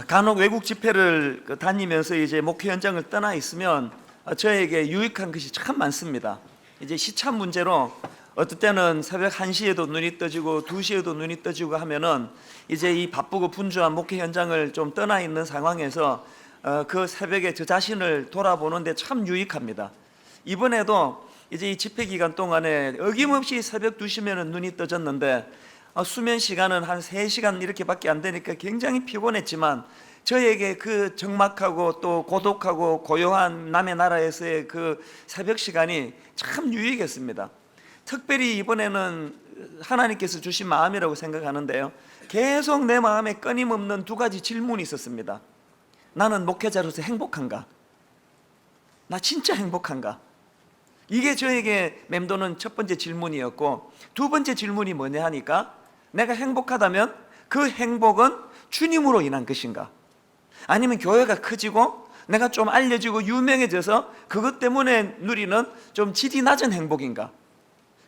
간혹 외국 집회를 다니면서 이제 목회 현장을 떠나 있으면 저에게 유익한 것이 참 많습니다. 이제 시차 문제로 어떨 때는 새벽 1시에도 눈이 떠지고 2시에도 눈이 떠지고 하면은 이제 이 바쁘고 분주한 목회 현장을 좀 떠나 있는 상황에서 그 새벽에 저 자신을 돌아보는데 참 유익합니다. 이번에도 이제 이 집회 기간 동안에 어김없이 새벽 2시면은 눈이 떠졌는데 수면 시간은 한 3시간 이렇게밖에 안 되니까 굉장히 피곤했지만 저에게 그 적막하고 또 고독하고 고요한 남의 나라에서의 그 새벽 시간이 참 유익했습니다. 특별히 이번에는 하나님께서 주신 마음이라고 생각하는데요, 계속 내 마음에 끊임없는 2가지 질문이 있었습니다. 나는 목회자로서 행복한가? 나 진짜 행복한가? 이게 저에게 맴도는 첫 번째 질문이었고, 2번째 질문이 뭐냐 하니까, 내가 행복하다면 그 행복은 주님으로 인한 것인가? 아니면 교회가 커지고 내가 좀 알려지고 유명해져서 그것 때문에 누리는 좀 질이 낮은 행복인가?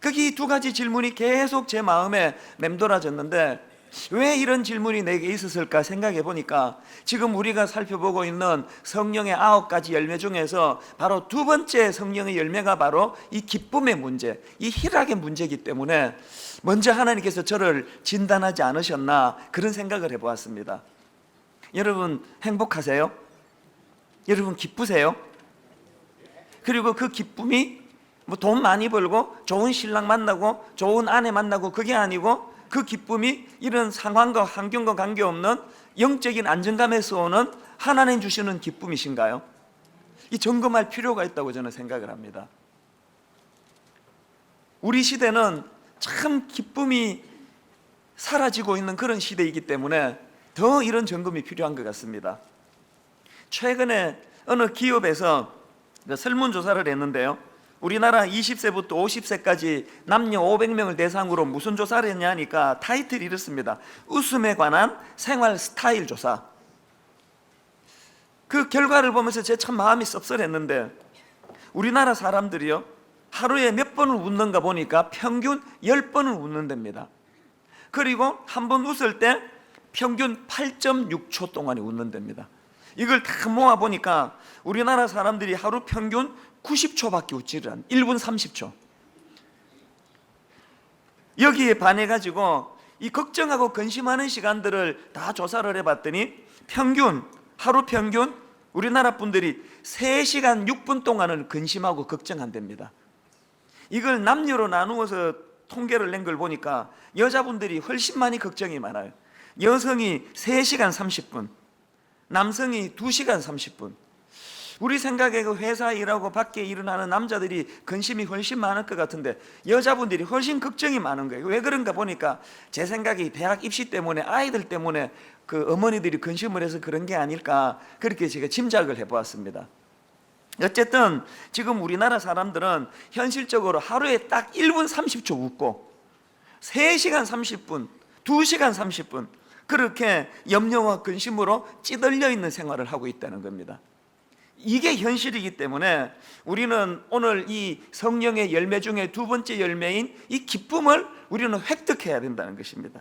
이 2가지 질문이 계속 제 마음에 맴돌아졌는데, 왜 이런 질문이 내게 있었을까 생각해 보니까 지금 우리가 살펴보고 있는 성령의 9가지 열매 중에서 바로 2번째 성령의 열매가 바로 이 기쁨의 문제, 이 희락의 문제이기 때문에 먼저 하나님께서 저를 진단하지 않으셨나, 그런 생각을 해보았습니다. 여러분 행복하세요? 여러분 기쁘세요? 그리고 그 기쁨이 뭐 돈 많이 벌고 좋은 신랑 만나고 좋은 아내 만나고 그게 아니고, 그 기쁨이 이런 상황과 환경과 관계없는 영적인 안정감에서 오는 하나님 주시는 기쁨이신가요? 이 점검할 필요가 있다고 저는 생각을 합니다. 우리 시대는 참 기쁨이 사라지고 있는 그런 시대이기 때문에 더 이런 점검이 필요한 것 같습니다. 최근에 어느 기업에서 설문조사를 했는데요, 우리나라 20세부터 50세까지 남녀 500명을 대상으로 무슨 조사를 했냐 하니까 타이틀이 이렇습니다. 웃음에 관한 생활 스타일 조사. 그 결과를 보면서 제 참 마음이 씁쓸했는데, 우리나라 사람들이요, 하루에 몇 번을 웃는가 보니까 평균 10번을 웃는답니다. 그리고 한 번 웃을 때 평균 8.6초 동안에 웃는답니다. 이걸 다 모아보니까 우리나라 사람들이 하루 평균 90초밖에 웃지를 않아요. 1분 30초. 여기에 반해가지고 이 걱정하고 근심하는 시간들을 다 조사를 해봤더니 하루 평균 우리나라 분들이 3시간 6분 동안을 근심하고 걱정한답니다. 이걸 남녀로 나누어서 통계를 낸 걸 보니까 여자분들이 훨씬 많이 걱정이 많아요. 여성이 3시간 30분, 남성이 2시간 30분. 우리 생각에 그 회사 일하고 밖에 일어나는 남자들이 근심이 훨씬 많을 것 같은데 여자분들이 훨씬 걱정이 많은 거예요. 왜 그런가 보니까 제 생각이 대학 입시 때문에, 아이들 때문에 그 어머니들이 근심을 해서 그런 게 아닐까, 그렇게 제가 짐작을 해보았습니다. 어쨌든 지금 우리나라 사람들은 현실적으로 하루에 딱 1분 30초 웃고 3시간 30분, 2시간 30분 그렇게 염려와 근심으로 찌들려 있는 생활을 하고 있다는 겁니다. 이게 현실이기 때문에 우리는 오늘 이 성령의 열매 중에 2번째 열매인 이 기쁨을 우리는 획득해야 된다는 것입니다.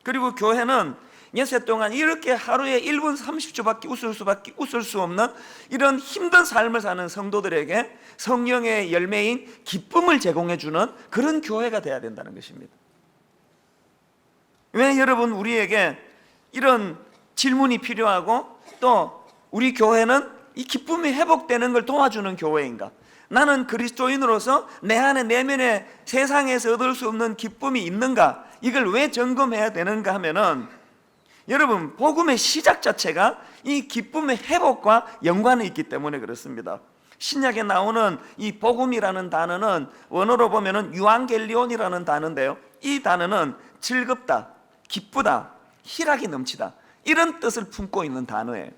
그리고 교회는 엿새 동안 이렇게 하루에 1분 30초밖에 웃을 수 없는 이런 힘든 삶을 사는 성도들에게 성령의 열매인 기쁨을 제공해주는 그런 교회가 돼야 된다는 것입니다. 왜 여러분 우리에게 이런 질문이 필요하고, 또 우리 교회는 이 기쁨이 회복되는 걸 도와주는 교회인가? 나는 그리스도인으로서 내 안에 내면에 세상에서 얻을 수 없는 기쁨이 있는가? 이걸 왜 점검해야 되는가 하면은, 여러분 복음의 시작 자체가 이 기쁨의 회복과 연관이 있기 때문에 그렇습니다. 신약에 나오는 이 복음이라는 단어는 원어로 보면은 유앙겔리온이라는 단어인데요, 이 단어는 즐겁다, 기쁘다, 희락이 넘치다, 이런 뜻을 품고 있는 단어예요.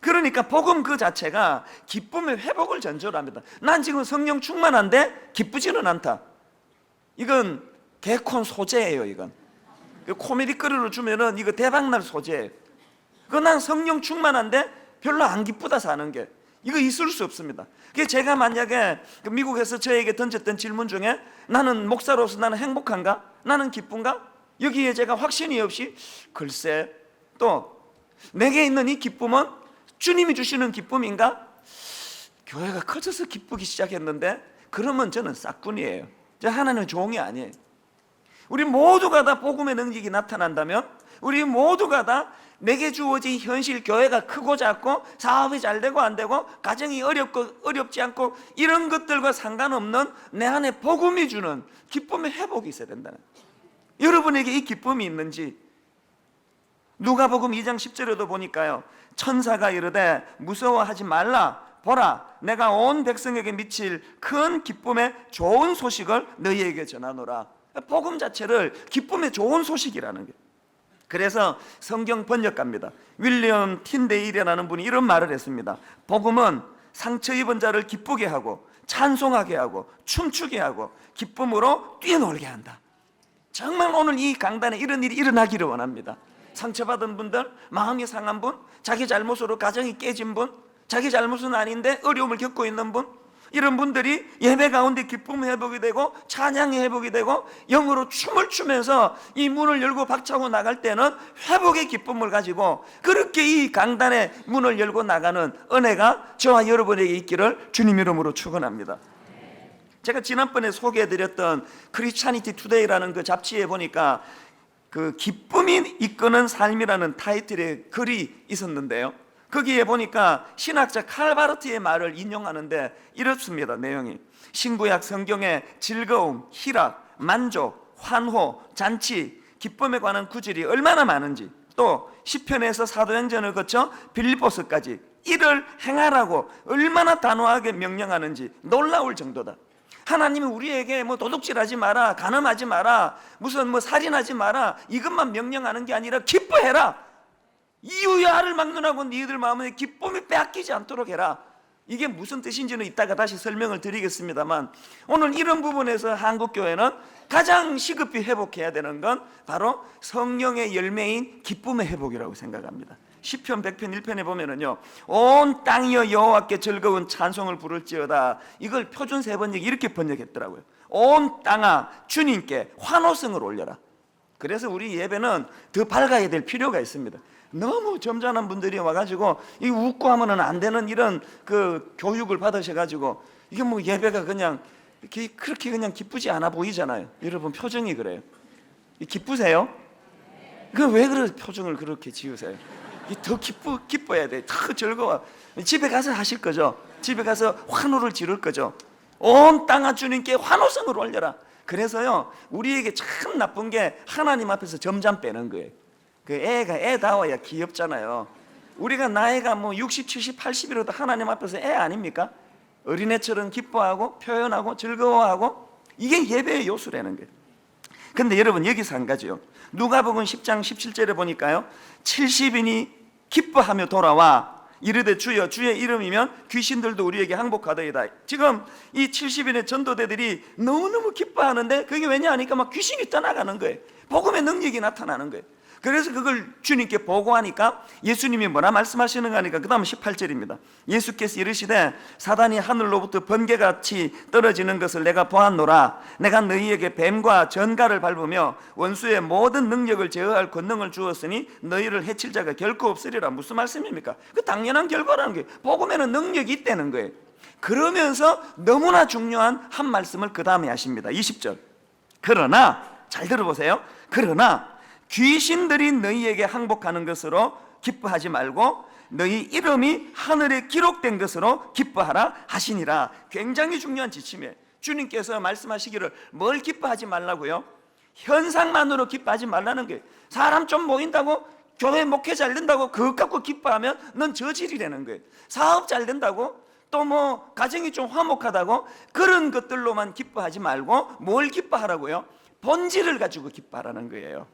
그러니까 복음 그 자체가 기쁨의 회복을 전제로 합니다. 난 지금 성령 충만한데 기쁘지는 않다. 이건 개콘 소재예요. 이건 코미디 거리로 주면은 이거 대박날 소재예요. 난 성령 충만한데 별로 안 기쁘다 사는 게, 이거 있을 수 없습니다. 제가 만약에 미국에서 저에게 던졌던 질문 중에 나는 목사로서 나는 행복한가? 나는 기쁜가? 여기에 제가 확신이 없이 글쎄, 또 내게 있는 이 기쁨은 주님이 주시는 기쁨인가? 교회가 커져서 기쁘기 시작했는데 그러면 저는 싹군이에요. 저 하나님의 종이 아니에요. 우리 모두가 다 복음의 능력이 나타난다면, 우리 모두가 다 내게 주어진 현실, 교회가 크고 작고 사업이 잘 되고 안 되고 가정이 어렵고 어렵지 않고 이런 것들과 상관없는 내 안에 복음이 주는 기쁨의 회복이 있어야 된다는 거예요. 여러분에게 이 기쁨이 있는지, 누가복음 2장 10절에도 보니까요, 천사가 이르되 무서워하지 말라, 보라 내가 온 백성에게 미칠 큰 기쁨의 좋은 소식을 너희에게 전하노라. 복음 자체를 기쁨의 좋은 소식이라는 거예요. 그래서 성경 번역가입니다, 윌리엄 틴데일이라는 분이 이런 말을 했습니다. 복음은 상처 입은 자를 기쁘게 하고 찬송하게 하고 춤추게 하고 기쁨으로 뛰어놀게 한다. 정말 오늘 이 강단에 이런 일이 일어나기를 원합니다. 상처받은 분들, 마음이 상한 분, 자기 잘못으로 가정이 깨진 분, 자기 잘못은 아닌데 어려움을 겪고 있는 분, 이런 분들이 예배 가운데 기쁨 회복이 되고 찬양의 회복이 되고 영으로 춤을 추면서 이 문을 열고 박차고 나갈 때는 회복의 기쁨을 가지고 그렇게 이 강단의 문을 열고 나가는 은혜가 저와 여러분에게 있기를 주님 이름으로 축원합니다. 제가 지난번에 소개해드렸던 크리스찬이티 투데이라는 그 잡지에 보니까 그 기쁨이 이끄는 삶이라는 타이틀의 글이 있었는데요, 거기에 보니까 신학자 칼바르트의 말을 인용하는데 이렇습니다. 내용이 신구약 성경의 즐거움, 희락, 만족, 환호, 잔치, 기쁨에 관한 구절이 얼마나 많은지, 또 시편에서 사도행전을 거쳐 빌립보서까지 이를 행하라고 얼마나 단호하게 명령하는지 놀라울 정도다. 하나님이 우리에게 뭐 도둑질하지 마라, 간음하지 마라, 무슨 뭐 살인하지 마라, 이것만 명령하는 게 아니라 기뻐해라. 이유의 알을 막론하고 너희들 마음에 기쁨이 빼앗기지 않도록 해라. 이게 무슨 뜻인지는 이따가 다시 설명을 드리겠습니다만, 오늘 이런 부분에서 한국교회는 가장 시급히 회복해야 되는 건 바로 성령의 열매인 기쁨의 회복이라고 생각합니다. 시편 100편 1편에 보면은요, 온 땅이여 여호와께 즐거운 찬송을 부를지어다. 이걸 표준 세번역 이렇게 번역했더라고요. 온 땅아 주님께 환호성을 올려라. 그래서 우리 예배는 더 밝아야 될 필요가 있습니다. 너무 점잖은 분들이 와가지고 이 웃고 하면은 안 되는 이런 그 교육을 받으셔가지고 이게 뭐 예배가 그냥 이렇게 그렇게 그냥 기쁘지 않아 보이잖아요. 여러분 표정이 그래요. 기쁘세요? 그 왜 그런 표정을 그렇게 지으세요? 더 기뻐야 돼. 더 즐거워. 집에 가서 하실 거죠. 집에 가서 환호를 지를 거죠. 온 땅아 주님께 환호성을 올려라. 그래서요, 우리에게 참 나쁜 게 하나님 앞에서 점점 빼는 거예요. 그 애가 애다워야 귀엽잖아요. 우리가 나이가 뭐 60, 70, 80이라도 하나님 앞에서 애 아닙니까? 어린애처럼 기뻐하고 표현하고 즐거워하고, 이게 예배의 요소라는 거예요. 근데 여러분 여기서 한 가지요, 누가복음 10장 17절에 보니까요, 70인이 기뻐하며 돌아와 이르되 주여 주의 이름이면 귀신들도 우리에게 항복하더이다. 지금 이 70인의 전도대들이 너무너무 기뻐하는데 그게 왜냐 하니까 막 귀신이 떠나가는 거예요. 복음의 능력이 나타나는 거예요. 그래서 그걸 주님께 보고하니까 예수님이 뭐라 말씀하시는가 하니까 그 다음 18절입니다. 예수께서 이르시되 사단이 하늘로부터 번개같이 떨어지는 것을 내가 보았노라. 내가 너희에게 뱀과 전갈을 밟으며 원수의 모든 능력을 제어할 권능을 주었으니 너희를 해칠 자가 결코 없으리라. 무슨 말씀입니까? 그 당연한 결과라는 거예요. 복음에는 능력이 있다는 거예요. 그러면서 너무나 중요한 한 말씀을 그 다음에 하십니다. 20절. 그러나, 잘 들어보세요. 그러나 귀신들이 너희에게 항복하는 것으로 기뻐하지 말고 너희 이름이 하늘에 기록된 것으로 기뻐하라 하시니라. 굉장히 중요한 지침이에요. 주님께서 말씀하시기를 뭘 기뻐하지 말라고요? 현상만으로 기뻐하지 말라는 거예요. 사람 좀 모인다고, 교회 목회 잘 된다고 그것 갖고 기뻐하면 넌 저질이라는 거예요. 사업 잘 된다고, 또 뭐 가정이 좀 화목하다고, 그런 것들로만 기뻐하지 말고 뭘 기뻐하라고요? 본질을 가지고 기뻐하라는 거예요.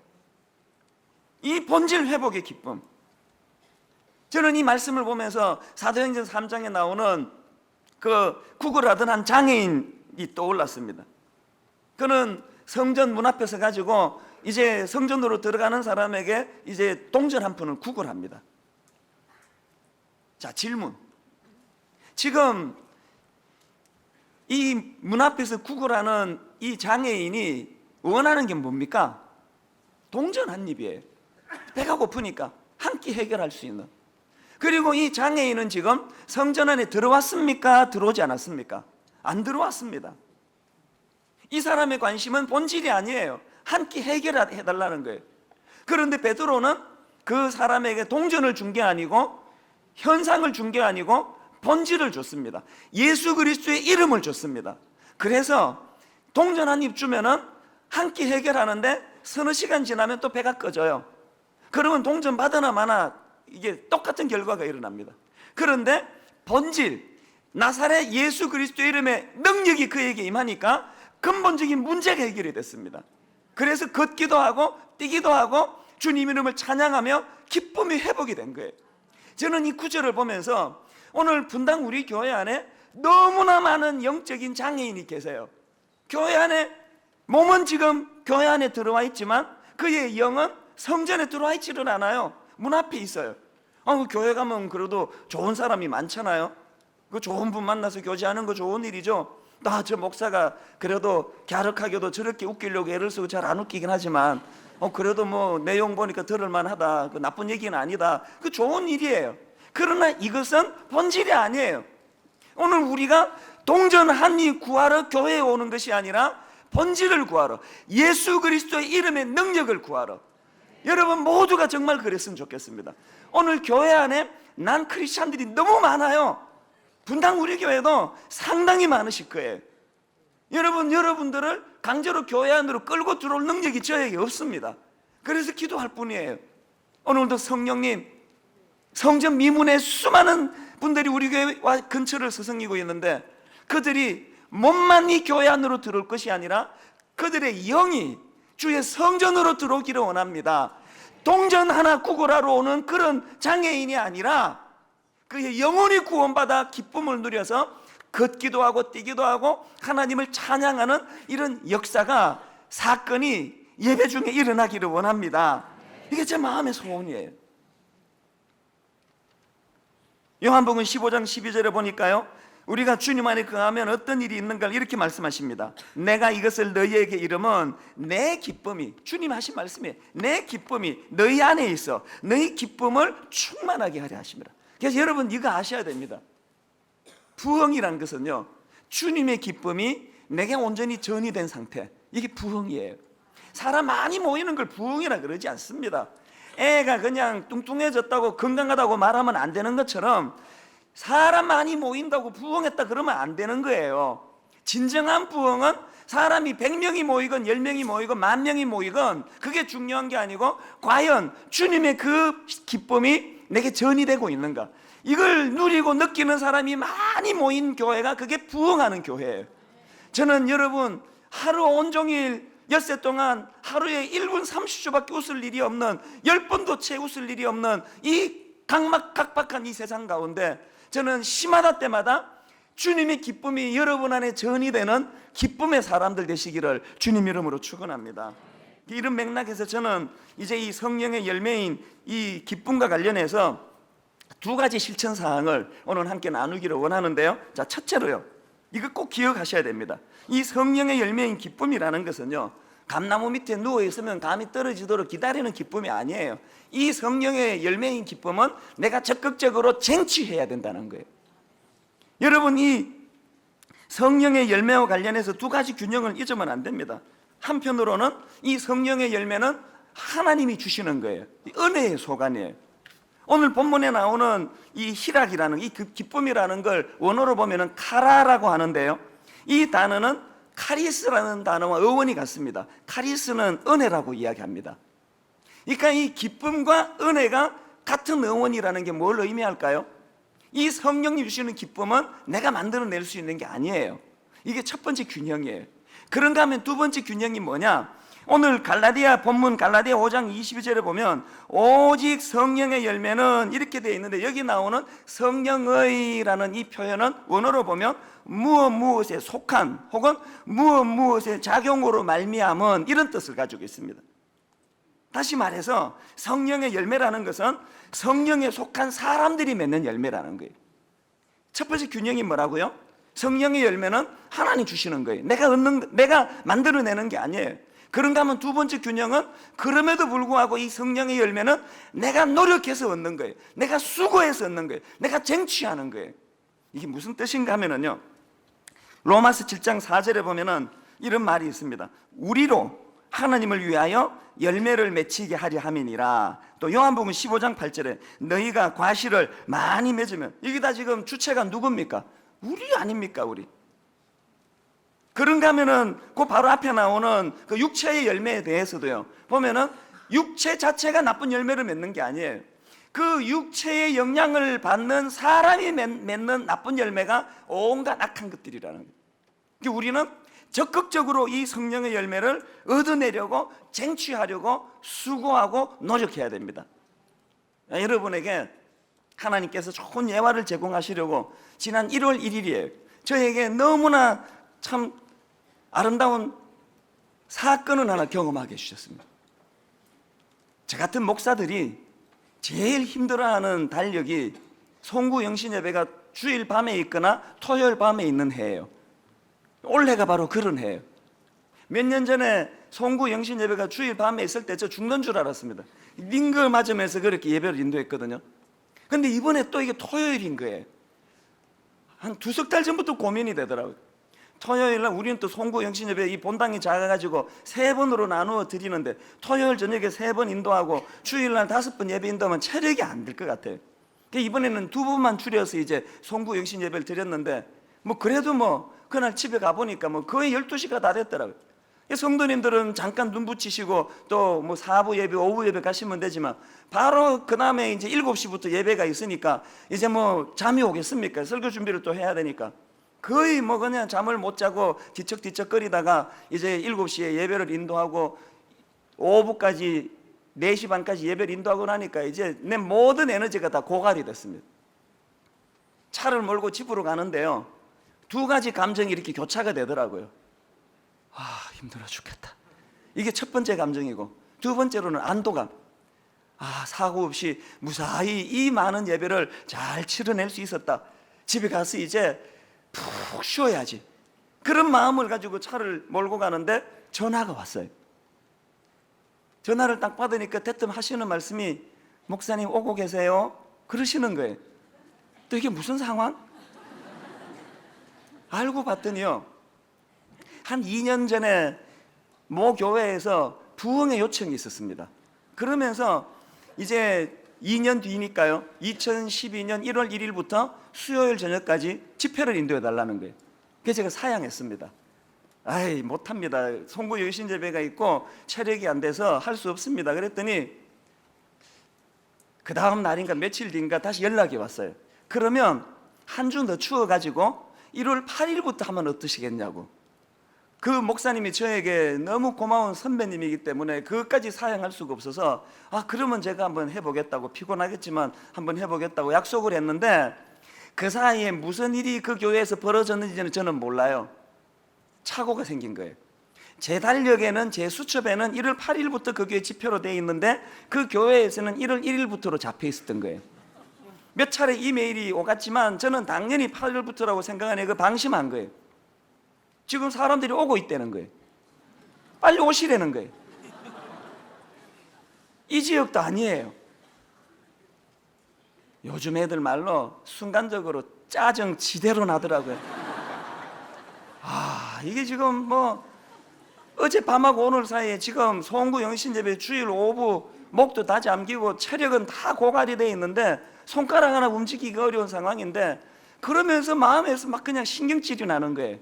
이 본질 회복의 기쁨. 저는 이 말씀을 보면서 사도행전 3장에 나오는 그 구걸하던 한 장애인이 떠올랐습니다. 그는 성전 문 앞에서 가지고 이제 성전으로 들어가는 사람에게 이제 동전 한 푼을 구걸합니다. 자, 질문. 지금 이 문 앞에서 구걸하는 이 장애인이 원하는 게 뭡니까? 동전 한 입이에요. 배가 고프니까 한 끼 해결할 수 있는. 그리고 이 장애인은 지금 성전 안에 들어왔습니까? 들어오지 않았습니까? 안 들어왔습니다. 이 사람의 관심은 본질이 아니에요. 한 끼 해결해달라는 거예요. 그런데 베드로는 그 사람에게 동전을 준 게 아니고 현상을 준 게 아니고 본질을 줬습니다. 예수 그리스도의 이름을 줬습니다. 그래서 동전 한 입 주면은 한 끼 해결하는데 서너 시간 지나면 또 배가 꺼져요. 그러면 동전 받으나 마나 이게 똑같은 결과가 일어납니다. 그런데 본질, 나사렛 예수 그리스도의 이름의 능력이 그에게 임하니까 근본적인 문제가 해결이 됐습니다. 그래서 걷기도 하고 뛰기도 하고 주님 이름을 찬양하며 기쁨이 회복이 된 거예요. 저는 이 구절을 보면서 오늘 분당 우리 교회 안에 너무나 많은 영적인 장애인이 계세요. 교회 안에 몸은 지금 교회 안에 들어와 있지만 그의 영은 성전에 들어와 있지는 않아요. 문 앞에 있어요. 교회 가면 그래도 좋은 사람이 많잖아요. 그 좋은 분 만나서 교제하는 거 좋은 일이죠. 저 목사가 그래도 갸륵하게도 저렇게 웃기려고 애를 쓰고 잘 안 웃기긴 하지만 그래도 뭐 내용 보니까 들을만하다. 그 나쁜 얘기는 아니다. 그 좋은 일이에요. 그러나 이것은 본질이 아니에요. 오늘 우리가 동전 한 입 구하러 교회에 오는 것이 아니라 본질을 구하러, 예수 그리스도의 이름의 능력을 구하러. 여러분 모두가 정말 그랬으면 좋겠습니다. 오늘 교회 안에 난 크리스찬들이 너무 많아요. 분당 우리 교회도 상당히 많으실 거예요. 여러분들을 강제로 교회 안으로 끌고 들어올 능력이 저에게 없습니다. 그래서 기도할 뿐이에요. 오늘도 성령님, 성전 미문에 수많은 분들이 우리 교회와 근처를 서성이고 있는데 그들이 몸만 이 교회 안으로 들어올 것이 아니라 그들의 영이 주의 성전으로 들어오기를 원합니다. 동전 하나 구걸하러 오는 그런 장애인이 아니라 그의 영혼이 구원받아 기쁨을 누려서 걷기도 하고 뛰기도 하고 하나님을 찬양하는 이런 역사가, 사건이 예배 중에 일어나기를 원합니다. 이게 제 마음의 소원이에요. 요한복음 15장 12절에 보니까요, 우리가 주님 안에 거하면 어떤 일이 있는가 이렇게 말씀하십니다. 내가 이것을 너희에게 이르면 내 기쁨이, 주님 하신 말씀이에요. 내 기쁨이 너희 안에 있어 너희 기쁨을 충만하게 하려 하십니다. 그래서 여러분 이거 아셔야 됩니다. 부흥이란 것은요, 주님의 기쁨이 내게 온전히 전이된 상태, 이게 부흥이에요. 사람 많이 모이는 걸 부흥이라 그러지 않습니다. 애가 그냥 뚱뚱해졌다고 건강하다고 말하면 안 되는 것처럼 사람 많이 모인다고 부흥했다 그러면 안 되는 거예요. 진정한 부흥은 사람이 100명이 모이건 10명이 모이건 10,000명이 모이건 그게 중요한 게 아니고 과연 주님의 그 기쁨이 내게 전이되고 있는가, 이걸 누리고 느끼는 사람이 많이 모인 교회가 그게 부흥하는 교회예요. 저는 여러분 하루 온종일 엿새 동안 하루에 1분 30초밖에 웃을 일이 없는, 10번도 채 웃을 일이 없는 이 각막각박한 이 세상 가운데 저는 시마다 때마다 주님의 기쁨이 여러분 안에 전이되는 기쁨의 사람들 되시기를 주님 이름으로 축원합니다. 이런 맥락에서 저는 이제 이 성령의 열매인 이 기쁨과 관련해서 두 가지 실천 사항을 오늘 함께 나누기를 원하는데요. 자, 첫째로요, 이거 꼭 기억하셔야 됩니다. 이 성령의 열매인 기쁨이라는 것은요, 감나무 밑에 누워 있으면 감이 떨어지도록 기다리는 기쁨이 아니에요. 이 성령의 열매인 기쁨은 내가 적극적으로 쟁취해야 된다는 거예요. 여러분 이 성령의 열매와 관련해서 두 가지 균형을 잊으면 안 됩니다. 한편으로는 이 성령의 열매는 하나님이 주시는 거예요. 은혜의 소관이에요. 오늘 본문에 나오는 이 희락이라는, 이 기쁨이라는 걸 원어로 보면은 카라라고 하는데요, 이 단어는 카리스라는 단어와 어원이 같습니다. 카리스는 은혜라고 이야기합니다. 그러니까 이 기쁨과 은혜가 같은 어원이라는 게 뭘 의미할까요? 이 성령이 주시는 기쁨은 내가 만들어낼 수 있는 게 아니에요. 이게 첫 번째 균형이에요. 그런가 하면 두 번째 균형이 뭐냐? 오늘 갈라디아 본문 갈라디아 5장 22절에 보면 오직 성령의 열매는 이렇게 되어 있는데, 여기 나오는 성령의라는 이 표현은 원어로 보면 무엇에 속한 혹은 무엇의 작용으로 말미암은 이런 뜻을 가지고 있습니다. 다시 말해서 성령의 열매라는 것은 성령에 속한 사람들이 맺는 열매라는 거예요. 첫 번째 균형이 뭐라고요? 성령의 열매는 하나님 주시는 거예요. 내가 만들어내는 게 아니에요. 그런가 하면 두 번째 균형은 그럼에도 불구하고 이 성령의 열매는 내가 노력해서 얻는 거예요. 내가 수고해서 얻는 거예요. 내가 쟁취하는 거예요. 이게 무슨 뜻인가 하면은요, 로마서 7장 4절에 보면은 이런 말이 있습니다. 우리로 하나님을 위하여 열매를 맺히게 하려 함이니라. 또 요한복음 15장 8절에 너희가 과실을 많이 맺으면, 이게 다 지금 주체가 누굽니까? 우리 아닙니까? 우리. 그런가 하면은 그 바로 앞에 나오는 그 육체의 열매에 대해서도요, 보면은 육체 자체가 나쁜 열매를 맺는 게 아니에요. 그 육체의 영향을 받는 사람이 맺는 나쁜 열매가 온갖 악한 것들이라는 거예요. 그러니까 우리는 적극적으로 이 성령의 열매를 얻어내려고, 쟁취하려고 수고하고 노력해야 됩니다. 여러분에게 하나님께서 좋은 예화를 제공하시려고 지난 1월 1일이에요 저에게 너무나 참 아름다운 사건을 하나 경험하게 해주셨습니다. 저 같은 목사들이 제일 힘들어하는 달력이 송구 영신 예배가 주일 밤에 있거나 토요일 밤에 있는 해예요. 올해가 바로 그런 해예요. 몇 년 전에 송구 영신 예배가 주일 밤에 있을 때 저 죽는 줄 알았습니다. 링거 맞으면서 그렇게 예배를 인도했거든요. 근데 이번에 또 이게 토요일인 거예요. 한 두석 달 전부터 고민이 되더라고요. 토요일 날 우리는 또 송구 영신 예배 이 본당이 작아가지고 3번으로 나누어 드리는데 토요일 저녁에 3번 인도하고 주일 날 5번 예배 인도하면 체력이 안 될 것 같아요. 이번에는 2번만 줄여서 이제 송구 영신 예배를 드렸는데, 뭐 그래도 뭐 그날 집에 가보니까 뭐 거의 12시가 다 됐더라고요. 성도님들은 잠깐 눈 붙이시고 또 뭐 4부 예배, 5부 예배 가시면 되지만 바로 그 다음에 이제 7시부터 예배가 있으니까 이제 뭐 잠이 오겠습니까? 설교 준비를 또 해야 되니까 거의 뭐 그냥 잠을 못 자고 뒤척뒤척거리다가 이제 7시에 예배를 인도하고 오후까지 4시 반까지 예배를 인도하고 나니까 이제 내 모든 에너지가 다 고갈이 됐습니다. 차를 몰고 집으로 가는데요, 2가지 감정이 이렇게 교차가 되더라고요. 아, 힘들어 죽겠다. 이게 첫 번째 감정이고, 두 번째로는 안도감. 아, 사고 없이 무사히 이 많은 예배를 잘 치러낼 수 있었다. 집에 가서 이제 푹 쉬어야지. 그런 마음을 가지고 차를 몰고 가는데 전화가 왔어요. 전화를 딱 받으니까 대뜸 하시는 말씀이 목사님 오고 계세요? 그러시는 거예요. 또 이게 무슨 상황? 알고 봤더니요, 한 2년 전에 모 교회에서 부흥의 요청이 있었습니다. 그러면서 이제 2년 뒤니까요, 2012년 1월 1일부터 수요일 저녁까지 집회를 인도해 달라는 거예요. 그래서 제가 사양했습니다. 아이, 못합니다. 송구 여신 예배가 있고 체력이 안 돼서 할 수 없습니다. 그랬더니 그 다음 날인가 며칠 뒤인가 다시 연락이 왔어요. 그러면 한 주 더 추워가지고 1월 8일부터 하면 어떠시겠냐고. 그 목사님이 저에게 너무 고마운 선배님이기 때문에 그것까지 사양할 수가 없어서, 아, 그러면 제가 한번 해보겠다고, 피곤하겠지만 한번 해보겠다고 약속을 했는데, 그 사이에 무슨 일이 그 교회에서 벌어졌는지는 저는 몰라요. 착오가 생긴 거예요. 제 달력에는, 제 수첩에는 1월 8일부터 그 교회 집회로 되어 있는데 그 교회에서는 1월 1일부터로 잡혀 있었던 거예요. 몇 차례 이메일이 오갔지만 저는 당연히 8일부터라고 생각하니 그 방심한 거예요. 지금 사람들이 오고 있다는 거예요. 빨리 오시라는 거예요. 이 지역도 아니에요. 요즘 애들 말로 순간적으로 짜증 지대로 나더라고요. 아, 이게 지금 뭐 어젯밤하고 오늘 사이에 지금 송구 영신예배 주일 오후 목도 다 잠기고 체력은 다 고갈이 돼 있는데 손가락 하나 움직이기 어려운 상황인데, 그러면서 마음에서 막 그냥 신경질이 나는 거예요.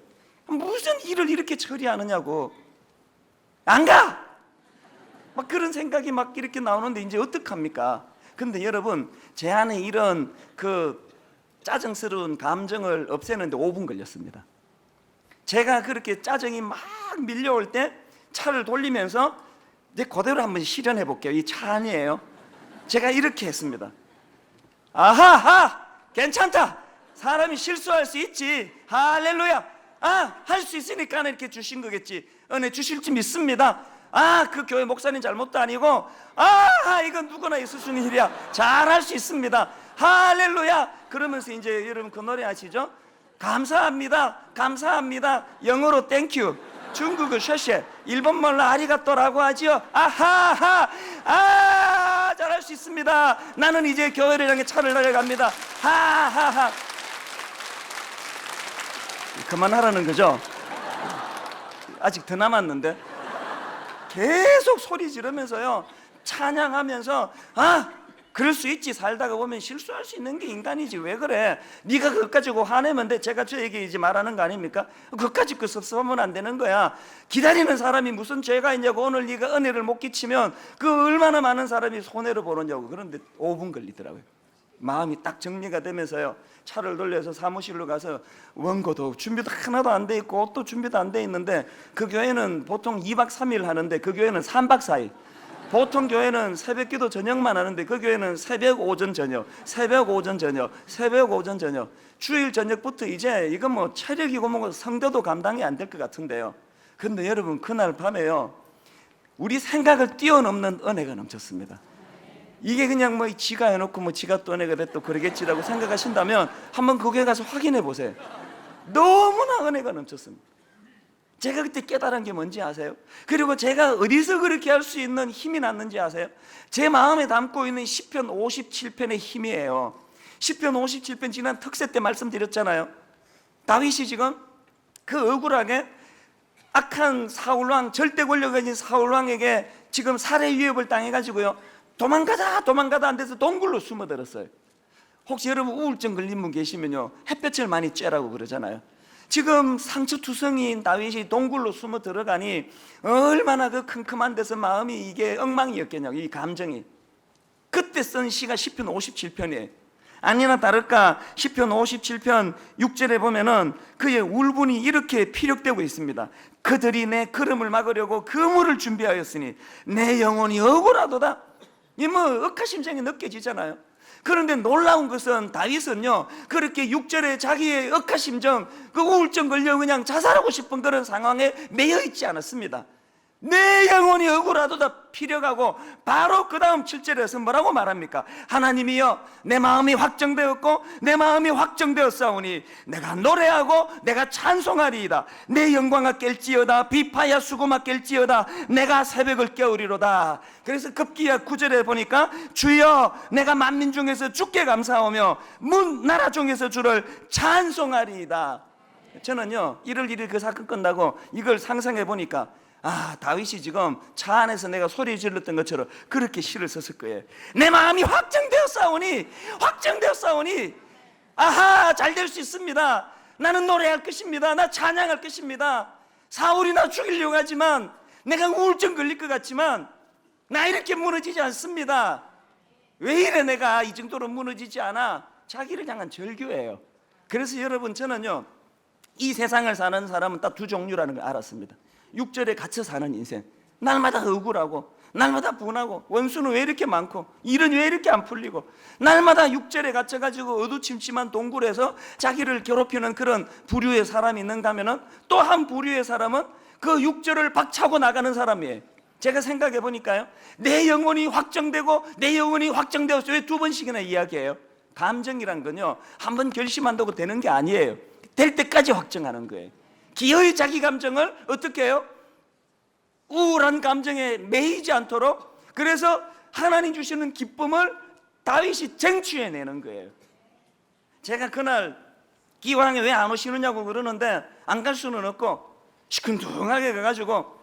무슨 일을 이렇게 처리하느냐고. 안 가! 막 그런 생각이 막 이렇게 나오는데 이제 어떡합니까? 근데 여러분, 제 안에 이런 그 짜증스러운 감정을 없애는데 5분 걸렸습니다. 제가 그렇게 짜증이 막 밀려올 때 차를 돌리면서 이제 그대로 한번 실현해 볼게요. 이 차 안이에요. 제가 이렇게 했습니다. 아하하! 괜찮다! 사람이 실수할 수 있지. 할렐루야! 아, 할 수 있으니까 이렇게 주신 거겠지. 은혜 주실 줄 믿습니다. 아, 그 교회 목사님 잘못도 아니고, 아, 이건 누구나 있을 수 있는 일이야. 잘할 수 있습니다. 할렐루야! 그러면서 이제 여러분 그 노래 아시죠? 감사합니다. 감사합니다. 영어로 땡큐. 중국어 쉐쉐, 일본말로 아리가또라고 하지요. 아하하, 아, 잘할 수 있습니다. 나는 이제 교회를 향해 차를 날아갑니다. 하하하. 그만하라는 거죠. 아직 더 남았는데 계속 소리 지르면서요, 찬양하면서, 아, 그럴 수 있지. 살다가 보면 실수할 수 있는 게 인간이지. 왜 그래? 네가 그것 가지고 화내면 돼. 제가 저에게 이제 말하는 거 아닙니까? 그것 가지고 섭섭하면 안 되는 거야. 기다리는 사람이 무슨 죄가 있냐고. 오늘 네가 은혜를 못 끼치면 그 얼마나 많은 사람이 손해를 보느냐고. 그런데 5분 걸리더라고요. 마음이 딱 정리가 되면서요, 차를 돌려서 사무실로 가서 원고도 준비도 하나도 안 돼 있고 옷도 준비도 안 돼 있는데, 그 교회는 보통 2박 3일 하는데 그 교회는 3박 4일. 보통 교회는 새벽기도 저녁만 하는데 그 교회는 새벽 오전 저녁, 새벽 오전 저녁, 새벽 오전 저녁. 주일 저녁부터 이제 이건 뭐 체력이고 뭐고 성도도 감당이 안 될 것 같은데요. 근데 여러분, 그날 밤에요, 우리 생각을 뛰어넘는 은혜가 넘쳤습니다. 이게 그냥 뭐 지가 해놓고 뭐 지가 또 은혜가 됐고 그러겠지라고 생각하신다면 한번 그 교회 가서 확인해 보세요. 너무나 은혜가 넘쳤습니다. 제가 그때 깨달은 게 뭔지 아세요? 그리고 제가 어디서 그렇게 할 수 있는 힘이 났는지 아세요? 제 마음에 담고 있는 시편 57편의 힘이에요. 시편 57편 지난 특세 때 말씀드렸잖아요. 다윗이 지금 그 억울하게 악한 사울왕, 절대 권력을 가진 사울왕에게 지금 살해 위협을 당해가지고요, 도망가다 안 돼서 동굴로 숨어들었어요. 혹시 여러분 우울증 걸린 분 계시면요, 햇볕을 많이 쬐라고 그러잖아요. 지금 상처투성이인 다윗이 동굴로 숨어 들어가니 얼마나 그 컴컴한 데서 마음이 이게 엉망이었겠냐고, 이 감정이. 그때 쓴 시가 시편 57편이에요 아니나 다를까 시편 57편 6절에 보면은 그의 울분이 이렇게 피력되고 있습니다. 그들이 내 걸음을 막으려고 그물을 준비하였으니 내 영혼이 억울하도다. 이 뭐 억하심정이 느껴지잖아요. 그런데 놀라운 것은 다윗은요, 그렇게 6절에 자기의 억하심정, 그 우울증 걸려 그냥 자살하고 싶은 그런 상황에 매여 있지 않았습니다. 내 영혼이 억울하도다 피력하고 바로 그 다음 7절에서 뭐라고 말합니까? 하나님이여, 내 마음이 확정되었고 내 마음이 확정되었사오니 내가 노래하고 내가 찬송하리이다. 내 영광아 깰지어다. 비파야 수고마 깰지어다. 내가 새벽을 깨우리로다. 그래서 급기야 9절에 보니까 주여, 내가 만민 중에서 주께 감사하며 문 나라 중에서 주를 찬송하리이다. 저는요, 1월 1일 그 사건 끝나고 이걸 상상해 보니까, 아, 다윗이 지금 차 안에서 내가 소리 질렀던 것처럼 그렇게 시를 썼을 거예요. 내 마음이 확정되었사오니, 아하, 잘 될 수 있습니다. 나는 노래할 것입니다. 나 찬양할 것입니다. 사울이 나 죽이려고 하지만, 내가 우울증 걸릴 것 같지만 나 이렇게 무너지지 않습니다. 왜 이래 내가 이 정도로 무너지지 않아? 자기를 향한 절규예요. 그래서 여러분, 저는요, 이 세상을 사는 사람은 딱 두 종류라는 걸 알았습니다. 6절에 갇혀 사는 인생, 날마다 억울하고 날마다 분하고 원수는 왜 이렇게 많고 일은 왜 이렇게 안 풀리고, 날마다 6절에 갇혀가지고 어두침침한 동굴에서 자기를 괴롭히는 그런 부류의 사람이 있는가 하면은, 또 한 부류의 사람은 그 6절을 박차고 나가는 사람이에요. 제가 생각해 보니까요, 내 영혼이 확정되고 내 영혼이 확정되었어요. 왜 두 번씩이나 이야기해요? 감정이란 건요, 한 번 결심한다고 되는 게 아니에요. 될 때까지 확정하는 거예요. 기어이 자기 감정을 어떻게 해요? 우울한 감정에 매이지 않도록, 그래서 하나님 주시는 기쁨을 다윗이 쟁취해내는 거예요. 제가 그날 기왕에 왜 안 오시느냐고 그러는데, 안 갈 수는 없고 시큰둥하게 가가지고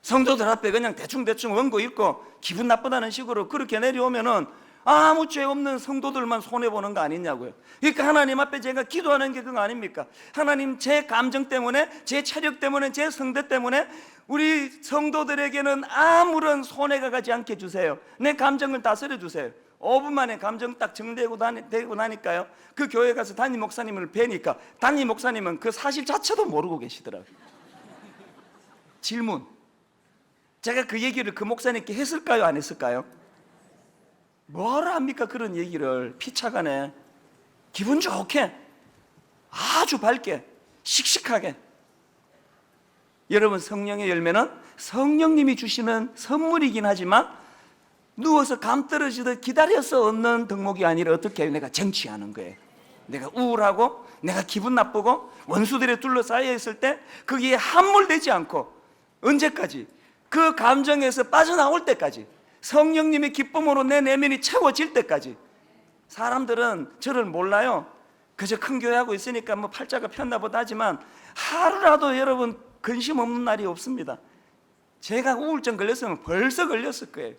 성도들 앞에 그냥 대충 원고 읽고 기분 나쁘다는 식으로 그렇게 내려오면은 아무 죄 없는 성도들만 손해보는 거 아니냐고요. 그러니까 하나님 앞에 제가 기도하는 게 그거 아닙니까? 하나님, 제 감정 때문에, 제 체력 때문에, 제 성대 때문에 우리 성도들에게는 아무런 손해가 가지 않게 해주세요. 내 감정을 다스려 주세요. 5분 만에 감정 딱 정리되고 나니까요, 그 교회 가서 담임 목사님을 뵈니까 담임 목사님은 그 사실 자체도 모르고 계시더라고요. 질문, 제가 그 얘기를 그 목사님께 했을까요, 안 했을까요? 뭐라 합니까? 그런 얘기를 피차간에 기분 좋게, 아주 밝게, 씩씩하게. 여러분, 성령의 열매는 성령님이 주시는 선물이긴 하지만 누워서 감 떨어지듯 기다려서 얻는 덕목이 아니라 어떻게 해요? 내가 쟁취하는 거예요. 내가 우울하고 내가 기분 나쁘고 원수들에 둘러싸여 있을 때 거기에 함몰되지 않고 언제까지? 그 감정에서 빠져나올 때까지, 성령님의 기쁨으로 내 내면이 채워질 때까지. 사람들은 저를 몰라요. 그저 큰 교회하고 있으니까 뭐 팔자가 폈나 보다 하지만 하루라도 여러분 근심 없는 날이 없습니다. 제가 우울증 걸렸으면 벌써 걸렸을 거예요.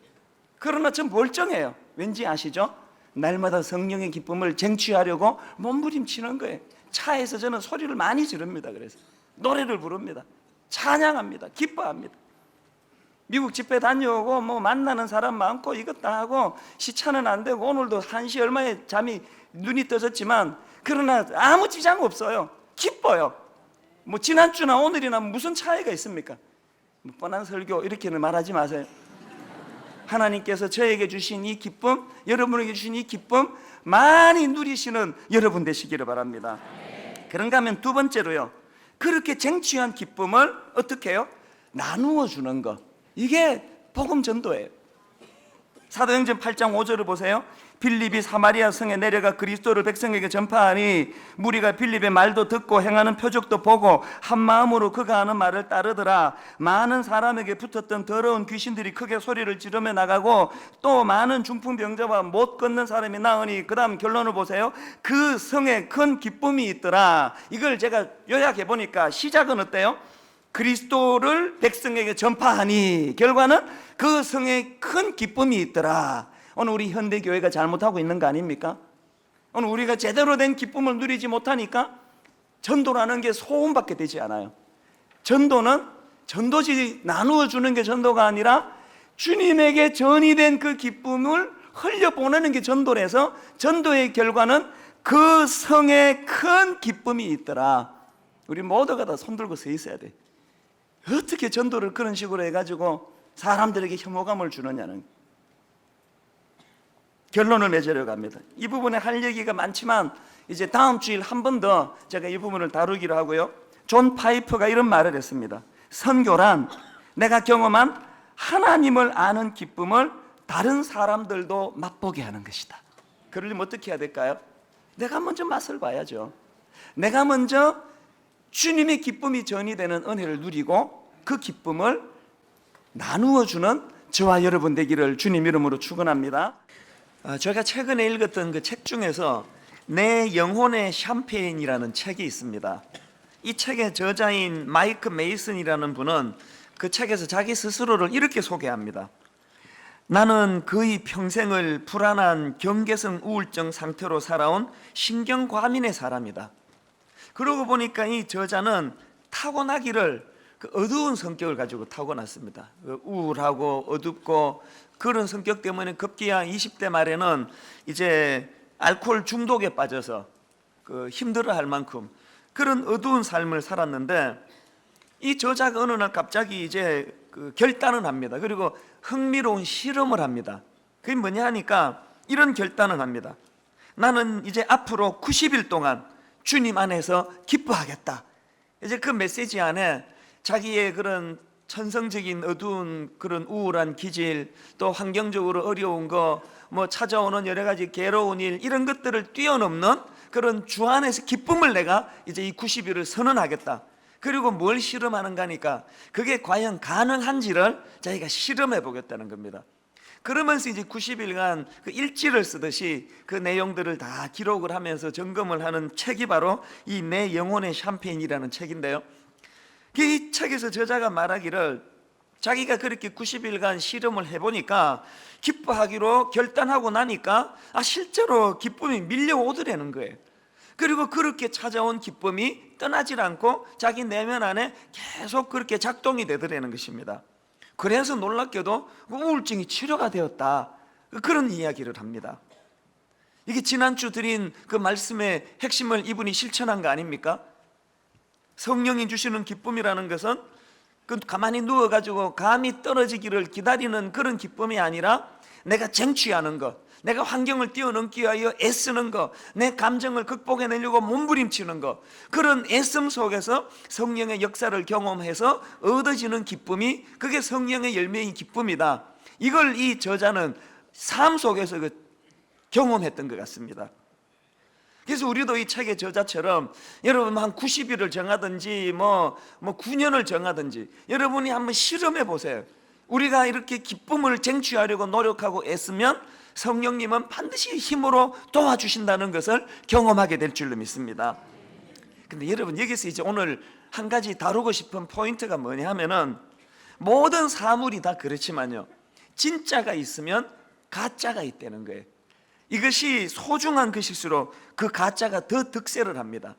그러나 전 멀쩡해요. 왠지 아시죠? 날마다 성령의 기쁨을 쟁취하려고 몸부림치는 거예요. 차에서 저는 소리를 많이 지릅니다. 그래서 노래를 부릅니다. 찬양합니다. 기뻐합니다. 미국 집회 다녀오고 뭐 만나는 사람 많고 이것 다 하고 시차는 안 되고 오늘도 1시 얼마에 잠이 눈이 떠졌지만 그러나 아무 지장 없어요. 기뻐요. 뭐 지난주나 오늘이나 무슨 차이가 있습니까? 뭐 뻔한 설교 이렇게는 말하지 마세요. 하나님께서 저에게 주신 이 기쁨, 여러분에게 주신 이 기쁨 많이 누리시는 여러분 되시기를 바랍니다. 그런가 하면 두 번째로요, 그렇게 쟁취한 기쁨을 어떻게 해요? 나누어 주는 것. 이게 복음 전도예요. 사도행전 8장 5절을 보세요. 빌립이 사마리아 성에 내려가 그리스도를 백성에게 전파하니 무리가 빌립의 말도 듣고 행하는 표적도 보고 한 마음으로 그가 하는 말을 따르더라. 많은 사람에게 붙었던 더러운 귀신들이 크게 소리를 지르며 나가고 또 많은 중풍병자와 못 걷는 사람이 나으니, 그 다음 결론을 보세요. 그 성에 큰 기쁨이 있더라. 이걸 제가 요약해 보니까 시작은 어때요? 그리스도를 백성에게 전파하니 결과는 그 성에 큰 기쁨이 있더라. 오늘 우리 현대교회가 잘못하고 있는 거 아닙니까? 오늘 우리가 제대로 된 기쁨을 누리지 못하니까 전도라는 게 소음밖에 되지 않아요. 전도는 전도지 나누어 주는 게 전도가 아니라 주님에게 전이된 그 기쁨을 흘려보내는 게 전도라서, 전도의 결과는 그 성에 큰 기쁨이 있더라. 우리 모두가 다 손들고 서 있어야 돼. 어떻게 전도를 그런 식으로 해가지고 사람들에게 혐오감을 주느냐는, 결론을 맺으려고 합니다. 이 부분에 할 얘기가 많지만 이제 다음 주일 한 번 더 제가 이 부분을 다루기로 하고요. 존 파이퍼가 이런 말을 했습니다. 선교란 내가 경험한 하나님을 아는 기쁨을 다른 사람들도 맛보게 하는 것이다. 그러려면 어떻게 해야 될까요? 내가 먼저 맛을 봐야죠. 내가 먼저 주님의 기쁨이 전이되는 은혜를 누리고 그 기쁨을 나누어 주는 저와 여러분 되기를 주님 이름으로 축원합니다. 제가 최근에 읽었던 그 책 중에서 내 영혼의 샴페인이라는 책이 있습니다. 이 책의 저자인 마이크 메이슨이라는 분은 그 책에서 자기 스스로를 이렇게 소개합니다. 나는 거의 평생을 불안한 경계성 우울증 상태로 살아온 신경과민의 사람이다. 그러고 보니까 이 저자는 타고나기를 그 어두운 성격을 가지고 타고났습니다. 우울하고 어둡고 그런 성격 때문에 급기야 20대 말에는 이제 알코올 중독에 빠져서 그 힘들어할 만큼 그런 어두운 삶을 살았는데, 이 저자가 어느 날 갑자기 이제 그 결단을 합니다. 그리고 흥미로운 실험을 합니다. 그게 뭐냐 하니까 이런 결단을 합니다. 나는 이제 앞으로 90일 동안 주님 안에서 기뻐하겠다. 이제 그 메시지 안에 자기의 그런 천성적인 어두운 그런 우울한 기질, 또 환경적으로 어려운 거, 뭐 찾아오는 여러 가지 괴로운 일, 이런 것들을 뛰어넘는 그런 주 안에서 기쁨을 내가 이제 이 90일을 선언하겠다. 그리고 뭘 실험하는가 하니까 그게 과연 가능한지를 자기가 실험해 보겠다는 겁니다. 그러면서 이제 90일간 그 일지를 쓰듯이 그 내용들을 다 기록을 하면서 점검을 하는 책이 바로 이 내 영혼의 샴페인이라는 책인데요. 이 책에서 저자가 말하기를 자기가 그렇게 90일간 실험을 해보니까 기뻐하기로 결단하고 나니까 실제로 기쁨이 밀려오더라는 거예요. 그리고 그렇게 찾아온 기쁨이 떠나질 않고 자기 내면 안에 계속 그렇게 작동이 되더라는 것입니다. 그래서 놀랍게도 우울증이 치료가 되었다, 그런 이야기를 합니다. 이게 지난주 드린 그 말씀의 핵심을 이분이 실천한 거 아닙니까? 성령이 주시는 기쁨이라는 것은 그 가만히 누워가지고 감이 떨어지기를 기다리는 그런 기쁨이 아니라 내가 쟁취하는 것, 내가 환경을 뛰어넘기 위하여 애쓰는 것, 내 감정을 극복해내려고 몸부림치는 것, 그런 애씀 속에서 성령의 역사를 경험해서 얻어지는 기쁨이, 그게 성령의 열매인 기쁨이다. 이걸 이 저자는 삶 속에서 경험했던 것 같습니다. 그래서 우리도 이 책의 저자처럼 여러분 한 90일을 정하든지 뭐 9년을 정하든지 여러분이 한번 실험해 보세요. 우리가 이렇게 기쁨을 쟁취하려고 노력하고 애쓰면 성령님은 반드시 힘으로 도와주신다는 것을 경험하게 될 줄로 믿습니다. 근데 여러분 여기서 이제 오늘 한 가지 다루고 싶은 포인트가 뭐냐 하면은 모든 사물이 다 그렇지만요, 진짜가 있으면 가짜가 있다는 거예요. 이것이 소중한 것일수록 그 가짜가 더 득세를 합니다.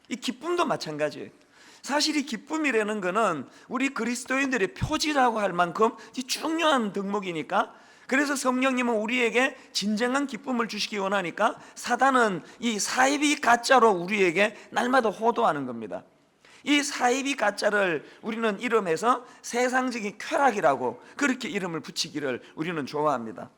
이 기쁨도 마찬가지예요. 사실 이 기쁨이라는 것은 우리 그리스도인들의 표지라고 할 만큼 중요한 덕목이니까, 그래서 성령님은 우리에게 진정한 기쁨을 주시기 원하니까 사단은 이 사이비 가짜로 우리에게 날마다 호도하는 겁니다. 이 사이비 가짜를 우리는 이름해서 세상적인 쾌락이라고 그렇게 이름을 붙이기를 우리는 좋아합니다.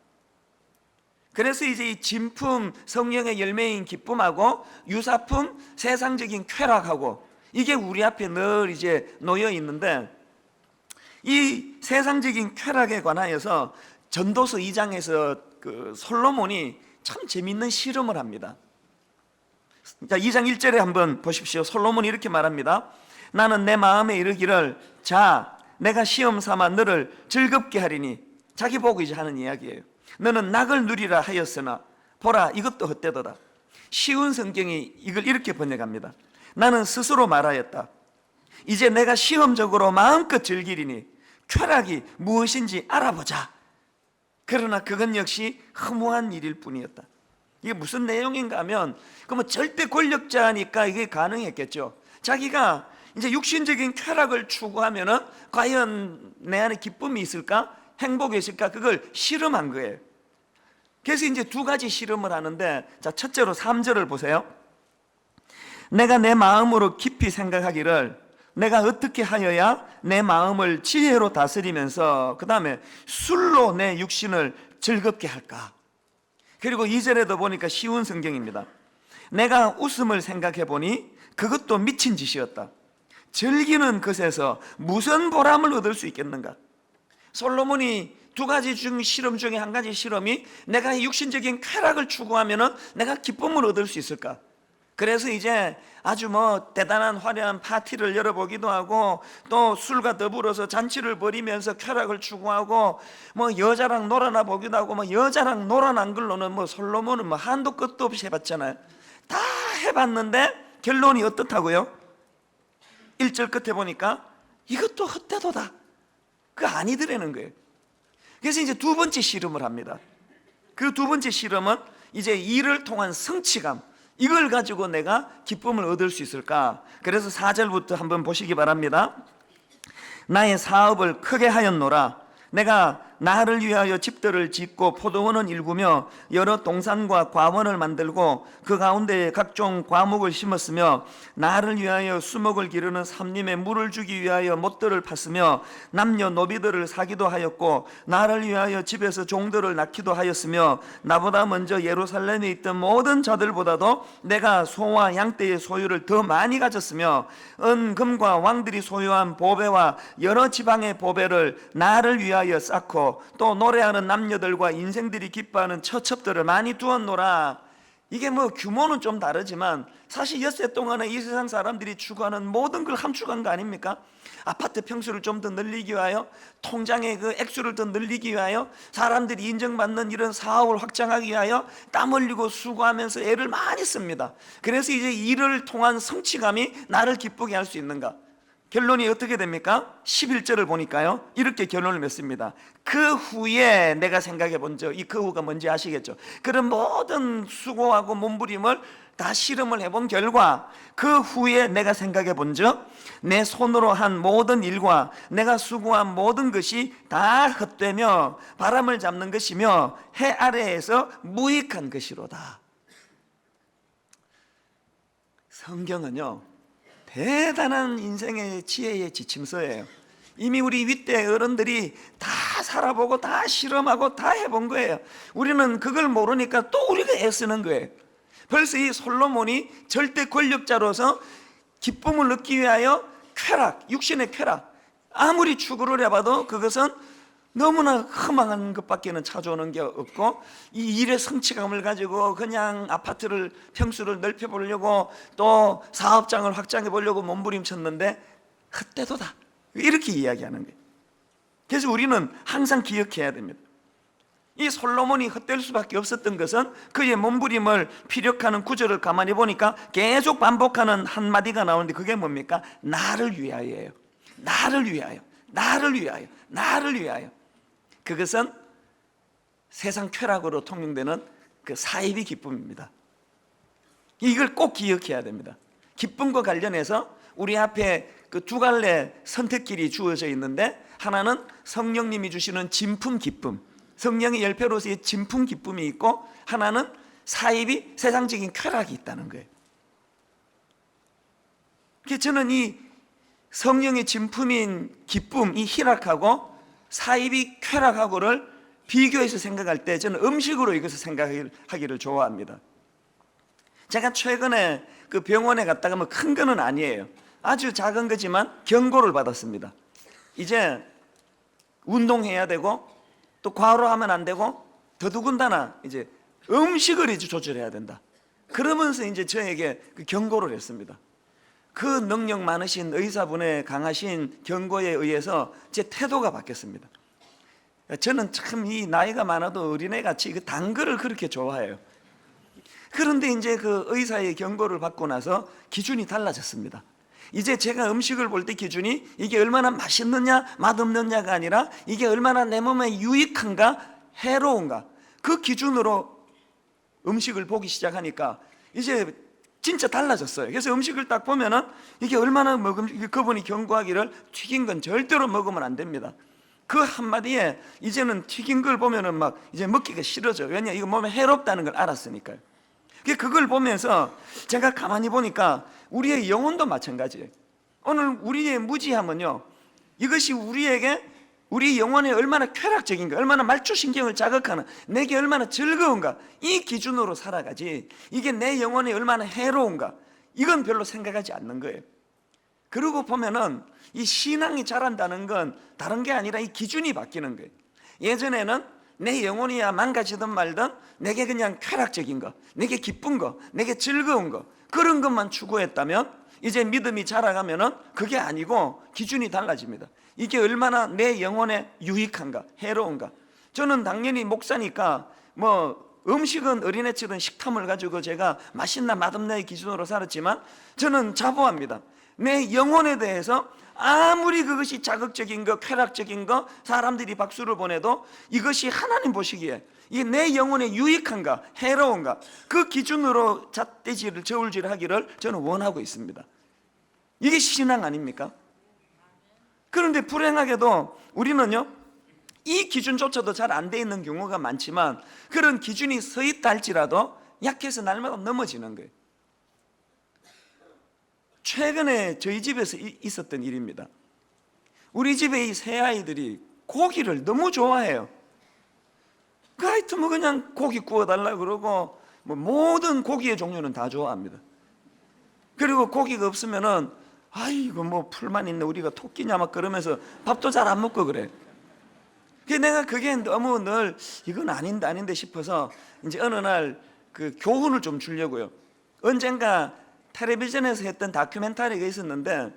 그래서 이제 이 진품 성령의 열매인 기쁨하고 유사품 세상적인 쾌락하고 이게 우리 앞에 늘 이제 놓여 있는데, 이 세상적인 쾌락에 관하여서 전도서 2장에서 그 솔로몬이 참 재밌는 실험을 합니다. 자, 2장 1절에 한번 보십시오. 솔로몬이 이렇게 말합니다. 나는 내 마음에 이르기를, 자, 내가 시험 삼아 너를 즐겁게 하리니. 자기 보고 이제 하는 이야기예요. 너는 낙을 누리라 하였으나 보라, 이것도 헛되도다. 쉬운 성경이 이걸 이렇게 번역합니다. 나는 스스로 말하였다. 이제 내가 시험적으로 마음껏 즐기리니 쾌락이 무엇인지 알아보자. 그러나 그건 역시 허무한 일일 뿐이었다. 이게 무슨 내용인가 하면, 그러면 절대 권력자니까 이게 가능했겠죠. 자기가 이제 육신적인 쾌락을 추구하면은 과연 내 안에 기쁨이 있을까? 행복이 있을까? 그걸 실험한 거예요. 그래서 이제 두 가지 실험을 하는데, 자, 첫째로 3절을 보세요. 내가 내 마음으로 깊이 생각하기를, 내가 어떻게 하여야 내 마음을 지혜로 다스리면서 그 다음에 술로 내 육신을 즐겁게 할까? 그리고 2절에도 보니까 쉬운 성경입니다. 내가 웃음을 생각해 보니 그것도 미친 짓이었다. 즐기는 것에서 무슨 보람을 얻을 수 있겠는가? 솔로몬이 두 가지 실험 중에 한 가지 실험이, 내가 육신적인 쾌락을 추구하면은 내가 기쁨을 얻을 수 있을까? 그래서 이제 아주 대단한 화려한 파티를 열어보기도 하고, 또 술과 더불어서 잔치를 벌이면서 쾌락을 추구하고, 여자랑 놀아나 보기도 하고, 여자랑 놀아난 걸로는 솔로몬은 한도 끝도 없이 해봤잖아요. 다 해봤는데 결론이 어떻다고요? 1절 끝에 보니까 이것도 헛되도다. 그거 아니더라는 거예요. 그래서 이제 두 번째 실험을 합니다. 그 두 번째 실험은 이제 일을 통한 성취감, 이걸 가지고 내가 기쁨을 얻을 수 있을까? 그래서 4절부터 한번 보시기 바랍니다. 나의 사업을 크게 하였노라. 내가 나를 위하여 집들을 짓고 포도원을 일구며 여러 동산과 과원을 만들고 그 가운데 각종 과목을 심었으며, 나를 위하여 수목을 기르는 삼림에 물을 주기 위하여 못들을 팠으며 남녀 노비들을 사기도 하였고, 나를 위하여 집에서 종들을 낳기도 하였으며, 나보다 먼저 예루살렘에 있던 모든 자들보다도 내가 소와 양떼의 소유를 더 많이 가졌으며, 은금과 왕들이 소유한 보배와 여러 지방의 보배를 나를 위하여 쌓고, 또 노래하는 남녀들과 인생들이 기뻐하는 처첩들을 많이 두었노라. 이게 규모는 좀 다르지만 사실 엿새 동안에 이 세상 사람들이 추구하는 모든 걸 함축한 거 아닙니까? 아파트 평수를 좀 더 늘리기 위하여, 통장의 그 액수를 더 늘리기 위하여, 사람들이 인정받는 이런 사업을 확장하기 위하여 땀 흘리고 수고하면서 애를 많이 씁니다. 그래서 이제 일을 통한 성취감이 나를 기쁘게 할 수 있는가? 결론이 어떻게 됩니까? 11절을 보니까요, 이렇게 결론을 맺습니다. 그 후에 내가 생각해 본 적, 이 그 후가 뭔지 아시겠죠? 그런 모든 수고하고 몸부림을 다 실험을 해본 결과, 그 후에 내가 생각해 본 적, 내 손으로 한 모든 일과 내가 수고한 모든 것이 다 헛되며 바람을 잡는 것이며 해 아래에서 무익한 것이로다. 성경은요, 대단한 인생의 지혜의 지침서예요. 이미 우리 윗대 어른들이 다 살아보고 다 실험하고 다 해본 거예요. 우리는 그걸 모르니까 또 우리가 애쓰는 거예요. 벌써 이 솔로몬이 절대 권력자로서 기쁨을 얻기 위하여 쾌락, 육신의 쾌락, 아무리 추구를 해봐도 그것은 너무나 허망한 것밖에는 찾아오는 게 없고, 이 일의 성취감을 가지고 그냥 아파트를 평수를 넓혀 보려고 또 사업장을 확장해 보려고 몸부림쳤는데 헛되도다, 이렇게 이야기하는 거예요. 그래서 우리는 항상 기억해야 됩니다. 이 솔로몬이 헛될 수밖에 없었던 것은 그의 몸부림을 피력하는 구절을 가만히 보니까 계속 반복하는 한마디가 나오는데 그게 뭡니까? 나를 위하여예요. 나를 위하여, 나를 위하여, 나를 위하여. 그것은 세상 쾌락으로 통용되는 그 사이비 기쁨입니다. 이걸 꼭 기억해야 됩니다. 기쁨과 관련해서 우리 앞에 그 두 갈래 선택길이 주어져 있는데, 하나는 성령님이 주시는 진품 기쁨, 성령의 열패로서의 진품 기쁨이 있고, 하나는 사이비 세상적인 쾌락이 있다는 거예요. 그래서 저는 이 성령의 진품인 기쁨, 이 희락하고 사이비 쾌락하고를 비교해서 생각할 때 저는 음식으로 이것을 생각하기를 좋아합니다. 제가 최근에 그 병원에 갔다가 뭐 큰 거는 아니에요. 아주 작은 거지만 경고를 받았습니다. 이제 운동해야 되고 또 과로하면 안 되고 더더군다나 이제 음식을 이제 조절해야 된다. 그러면서 이제 저에게 그 경고를 했습니다. 그 능력 많으신 의사분의 강하신 경고에 의해서 제 태도가 바뀌었습니다. 저는 참 이 나이가 많아도 어린애같이 그 단 거를 그렇게 좋아해요. 그런데 이제 그 의사의 경고를 받고 나서 기준이 달라졌습니다. 이제 제가 음식을 볼 때 기준이 이게 얼마나 맛있느냐 맛없느냐가 아니라 이게 얼마나 내 몸에 유익한가 해로운가, 그 기준으로 음식을 보기 시작하니까 이제 진짜 달라졌어요. 그래서 음식을 딱 보면은 이게 얼마나 그분이 경고하기를 튀긴 건 절대로 먹으면 안 됩니다. 그 한마디에 이제는 튀긴 걸 보면은 막 이제 먹기가 싫어져요. 왜냐, 이거 몸에 해롭다는 걸 알았으니까요. 그걸 보면서 제가 가만히 보니까 우리의 영혼도 마찬가지예요. 오늘 우리의 무지함은요, 이것이 우리에게 우리 영혼에 얼마나 쾌락적인가, 얼마나 말초신경을 자극하는, 내게 얼마나 즐거운가, 이 기준으로 살아가지 이게 내 영혼에 얼마나 해로운가, 이건 별로 생각하지 않는 거예요. 그러고 보면은 이 신앙이 자란다는 건 다른 게 아니라 이 기준이 바뀌는 거예요. 예전에는 내 영혼이야 망가지든 말든 내게 그냥 쾌락적인 거, 내게 기쁜 거, 내게 즐거운 거, 그런 것만 추구했다면 이제 믿음이 자라가면은 그게 아니고 기준이 달라집니다. 이게 얼마나 내 영혼에 유익한가, 해로운가. 저는 당연히 목사니까 뭐 음식은 어린애처럼 식탐을 가지고 제가 맛있나 맛없나의 기준으로 살았지만 저는 자부합니다. 내 영혼에 대해서 아무리 그것이 자극적인 거, 쾌락적인 거, 사람들이 박수를 보내도 이것이 하나님 보시기에 이게 내 영혼에 유익한가, 해로운가, 그 기준으로 잣대질을 저울질하기를 저는 원하고 있습니다. 이게 신앙 아닙니까? 그런데 불행하게도 우리는요, 이 기준조차도 잘 안 돼 있는 경우가 많지만 그런 기준이 서 있다 할지라도 약해서 날마다 넘어지는 거예요. 최근에 저희 집에서 있었던 일입니다. 우리 집에 이 세 아이들이 고기를 너무 좋아해요. 그 하여튼 뭐 그냥 고기 구워달라고 그러고 뭐 모든 고기의 종류는 다 좋아합니다. 그리고 고기가 없으면은 아이고 뭐 풀만 있네, 우리가 토끼냐 막 그러면서 밥도 잘 안 먹고 그래. 그래서 내가 그게 너무 늘 이건 아닌데 싶어서 이제 어느 날 그 교훈을 좀 주려고요. 언젠가 텔레비전에서 했던 다큐멘터리가 있었는데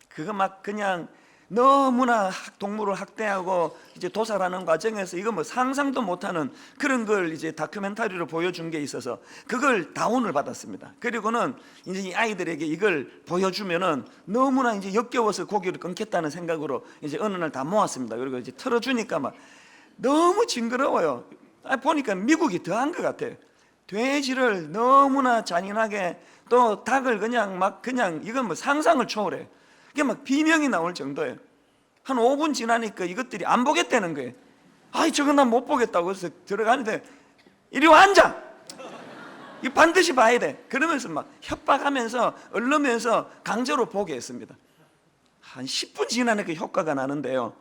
그거 막 그냥 너무나 동물을 학대하고 이제 도살하는 과정에서 이거 뭐 상상도 못하는 그런 걸 이제 다큐멘터리로 보여준 게 있어서 그걸 다운을 받았습니다. 그리고는 이제 이 아이들에게 이걸 보여주면은 너무나 이제 역겨워서 고기를 끊겠다는 생각으로 이제 어느 날 다 모았습니다. 그리고 이제 틀어주니까 막 너무 징그러워요. 보니까 미국이 더한 것 같아요. 돼지를 너무나 잔인하게, 또 닭을 그냥 이건 뭐 상상을 초월해. 이게 막 비명이 나올 정도예요. 한 5분 지나니까 이것들이 안 보겠다는 거예요. 아이 저건 난 못 보겠다고 해서 들어가는데 이리 와 앉아, 이거 반드시 봐야 돼 그러면서 막 협박하면서 얼르면서 강제로 보게 했습니다. 한 10분 지나니까 효과가 나는데요,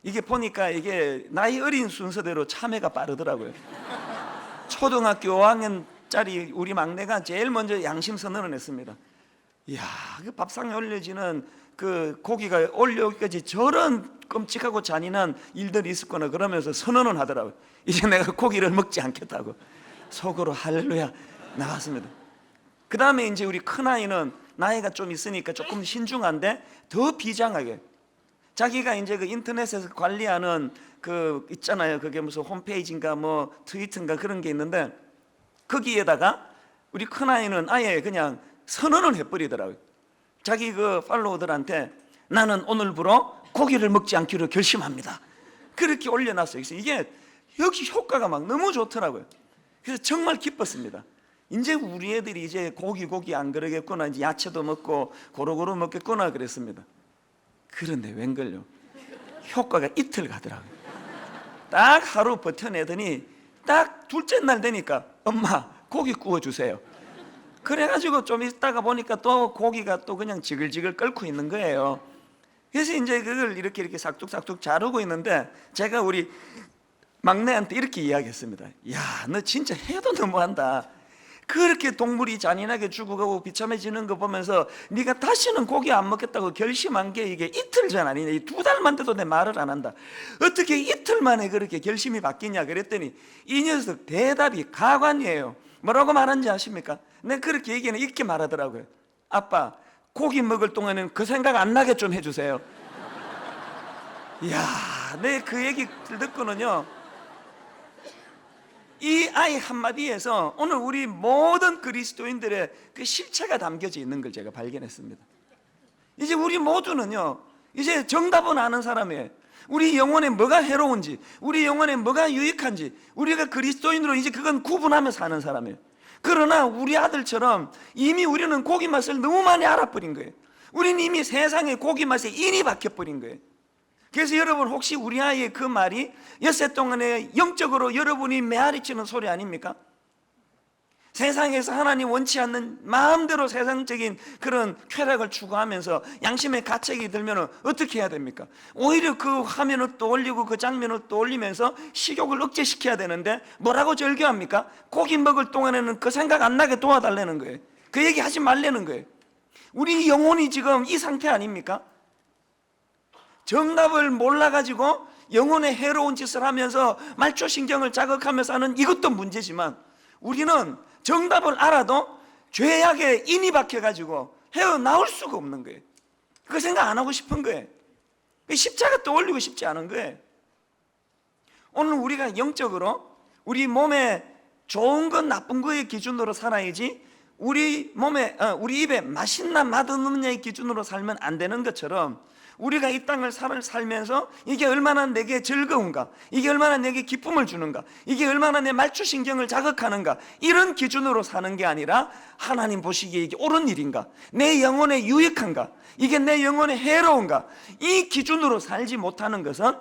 이게 보니까 이게 나이 어린 순서대로 참회가 빠르더라고요. 초등학교 5학년짜리 우리 막내가 제일 먼저 양심 선언을 했습니다. 이야, 그 밥상에 올려지는 그 고기가 올려오기까지 저런 끔찍하고 잔인한 일들이 있었거나 그러면서 선언을 하더라고요. 이제 내가 고기를 먹지 않겠다고 속으로 할렐루야 나왔습니다. 그 다음에 이제 우리 큰아이는 나이가 좀 있으니까 조금 신중한데 더 비장하게 자기가 이제 그 인터넷에서 관리하는 그 있잖아요. 그게 무슨 홈페이지인가 뭐 트위터인가 그런 게 있는데 거기에다가 우리 큰아이는 아예 그냥 선언을 해버리더라고요. 자기 그 팔로워들한테 나는 오늘부로 고기를 먹지 않기로 결심합니다. 그렇게 올려놨어요. 그래서 이게 역시 효과가 막 너무 좋더라고요. 그래서 정말 기뻤습니다. 이제 우리 애들이 이제 고기 안 그러겠구나, 이제 야채도 먹고 고루고루 먹겠구나 그랬습니다. 그런데 웬걸요? 효과가 이틀 가더라고요. 딱 하루 버텨내더니 딱 둘째 날 되니까 엄마 고기 구워주세요. 그래가지고 좀 있다가 보니까 또 고기가 또 그냥 지글지글 끓고 있는 거예요. 그래서 이제 그걸 이렇게 싹둑싹둑 자르고 있는데 제가 우리 막내한테 이렇게 이야기했습니다. 야, 너 진짜 해도 너무한다. 그렇게 동물이 잔인하게 죽어가고 비참해지는 거 보면서 네가 다시는 고기 안 먹겠다고 결심한 게 이게 이틀 전 아니냐. 2달만 돼도 내 말을 안 한다. 어떻게 이틀 만에 그렇게 결심이 바뀌냐 그랬더니 이 녀석 대답이 가관이에요. 뭐라고 말한지 아십니까? 내가 그렇게 얘기는 이렇게 말하더라고요. 아빠 고기 먹을 동안은 그 생각 안 나게 좀 해주세요. 이야, 내 그 얘기 듣고는요 이 아이 한마디에서 오늘 우리 모든 그리스도인들의 그 실체가 담겨져 있는 걸 제가 발견했습니다. 이제 우리 모두는요 이제 정답은 아는 사람이에요. 우리 영혼에 뭐가 해로운지, 우리 영혼에 뭐가 유익한지, 우리가 그리스도인으로 이제 그건 구분하며 사는 사람이에요. 그러나 우리 아들처럼 이미 우리는 고기 맛을 너무 많이 알아버린 거예요. 우리는 이미 세상의 고기 맛에 인이 박혀버린 거예요. 그래서 여러분 혹시 우리 아이의 그 말이 엿새 동안에 영적으로 여러분이 메아리치는 소리 아닙니까? 세상에서 하나님 원치 않는 마음대로 세상적인 그런 쾌락을 추구하면서 양심의 가책이 들면 어떻게 해야 됩니까? 오히려 그 화면을 또 올리고 그 장면을 또 올리면서 식욕을 억제시켜야 되는데 뭐라고 절교합니까? 고기 먹을 동안에는 그 생각 안 나게 도와달라는 거예요. 그 얘기 하지 말라는 거예요. 우리 영혼이 지금 이 상태 아닙니까? 정답을 몰라가지고 영혼의 해로운 짓을 하면서 말초신경을 자극하면서 하는 이것도 문제지만 우리는 정답을 알아도 죄악에 인이 박혀가지고 헤어나올 수가 없는 거예요. 그 생각 안 하고 싶은 거예요. 십자가 떠올리고 싶지 않은 거예요. 오늘 우리가 영적으로 우리 몸에 좋은 것 나쁜 거의 기준으로 살아야지 우리 몸에 우리 입에 맛있나 맛없느냐의 기준으로 살면 안 되는 것처럼 우리가 이 땅을 살면서 이게 얼마나 내게 즐거운가, 이게 얼마나 내게 기쁨을 주는가, 이게 얼마나 내 말초신경을 자극하는가, 이런 기준으로 사는 게 아니라 하나님 보시기에 이게 옳은 일인가, 내 영혼에 유익한가, 이게 내 영혼에 해로운가, 이 기준으로 살지 못하는 것은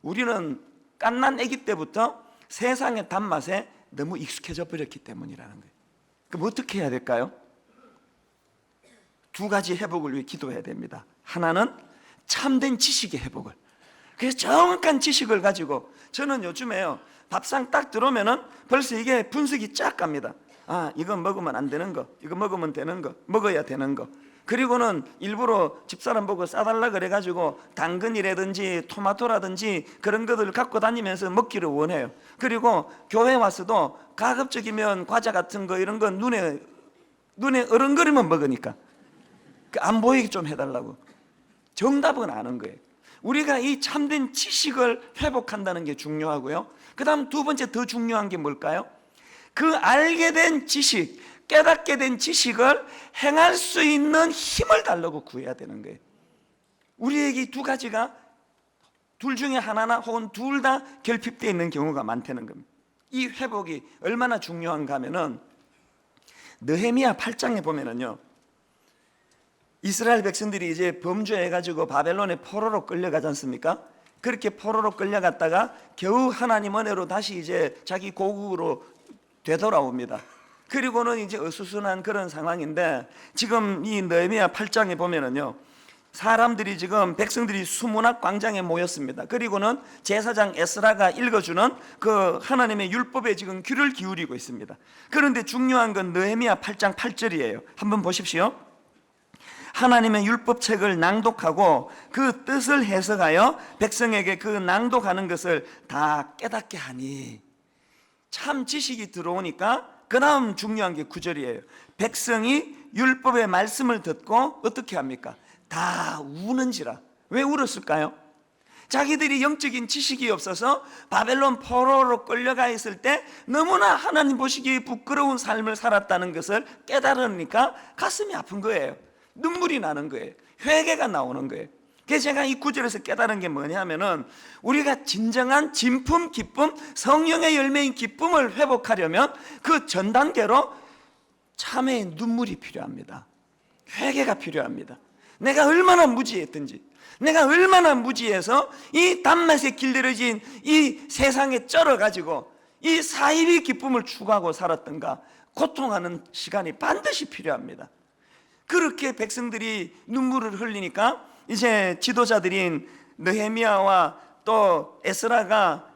우리는 갓난 아기 때부터 세상의 단맛에 너무 익숙해져 버렸기 때문이라는 거예요. 그럼 어떻게 해야 될까요? 두 가지 회복을 위해 기도해야 됩니다. 하나는 참된 지식의 회복을. 그래서 정확한 지식을 가지고 저는 요즘에요 밥상 딱 들어오면은 벌써 이게 분석이 쫙 갑니다. 아, 이거 먹으면 안 되는 거, 이거 먹으면 되는 거, 먹어야 되는 거. 그리고는 일부러 집사람 보고 싸달라 그래가지고 당근이라든지 토마토라든지 그런 것들을 갖고 다니면서 먹기를 원해요. 그리고 교회 와서도 가급적이면 과자 같은 거 이런 거 눈에 어른거리면 먹으니까 안 보이게 좀 해달라고. 정답은 아는 거예요. 우리가 이 참된 지식을 회복한다는 게 중요하고요. 그 다음 두 번째 더 중요한 게 뭘까요? 그 알게 된 지식, 깨닫게 된 지식을 행할 수 있는 힘을 달라고 구해야 되는 거예요. 우리에게 두 가지가 둘 중에 하나나 혹은 둘 다 결핍되어 있는 경우가 많다는 겁니다. 이 회복이 얼마나 중요한가 하면은 느헤미야 8장에 보면은요 이스라엘 백성들이 이제 범죄해가지고 바벨론에 포로로 끌려가지 않습니까? 그렇게 포로로 끌려갔다가 겨우 하나님 은혜로 다시 이제 자기 고국으로 되돌아옵니다. 그리고는 이제 어수선한 그런 상황인데 지금 이 느헤미야 8장에 보면은요 사람들이 지금 백성들이 수문학 광장에 모였습니다. 그리고는 제사장 에스라가 읽어주는 그 하나님의 율법에 지금 귀를 기울이고 있습니다. 그런데 중요한 건 느헤미야 8장 8절이에요. 한번 보십시오. 하나님의 율법책을 낭독하고 그 뜻을 해석하여 백성에게 그 낭독하는 것을 다 깨닫게 하니, 참 지식이 들어오니까 그 다음 중요한 게 9절이에요. 백성이 율법의 말씀을 듣고 어떻게 합니까? 다 우는지라. 왜 울었을까요? 자기들이 영적인 지식이 없어서 바벨론 포로로 끌려가 있을 때 너무나 하나님 보시기에 부끄러운 삶을 살았다는 것을 깨달으니까 가슴이 아픈 거예요. 눈물이 나는 거예요. 회개가 나오는 거예요. 그래서 제가 이 구절에서 깨달은 게 뭐냐면은, 우리가 진정한 진품, 기쁨, 성령의 열매인 기쁨을 회복하려면 그 전 단계로 참회의 눈물이 필요합니다. 회개가 필요합니다. 내가 얼마나 무지했든지, 내가 얼마나 무지해서 이 단맛에 길들여진 이 세상에 쩔어가지고 이 사이비 기쁨을 추구하고 살았던가, 고통하는 시간이 반드시 필요합니다. 그렇게 백성들이 눈물을 흘리니까 이제 지도자들인 느헤미야와 또 에스라가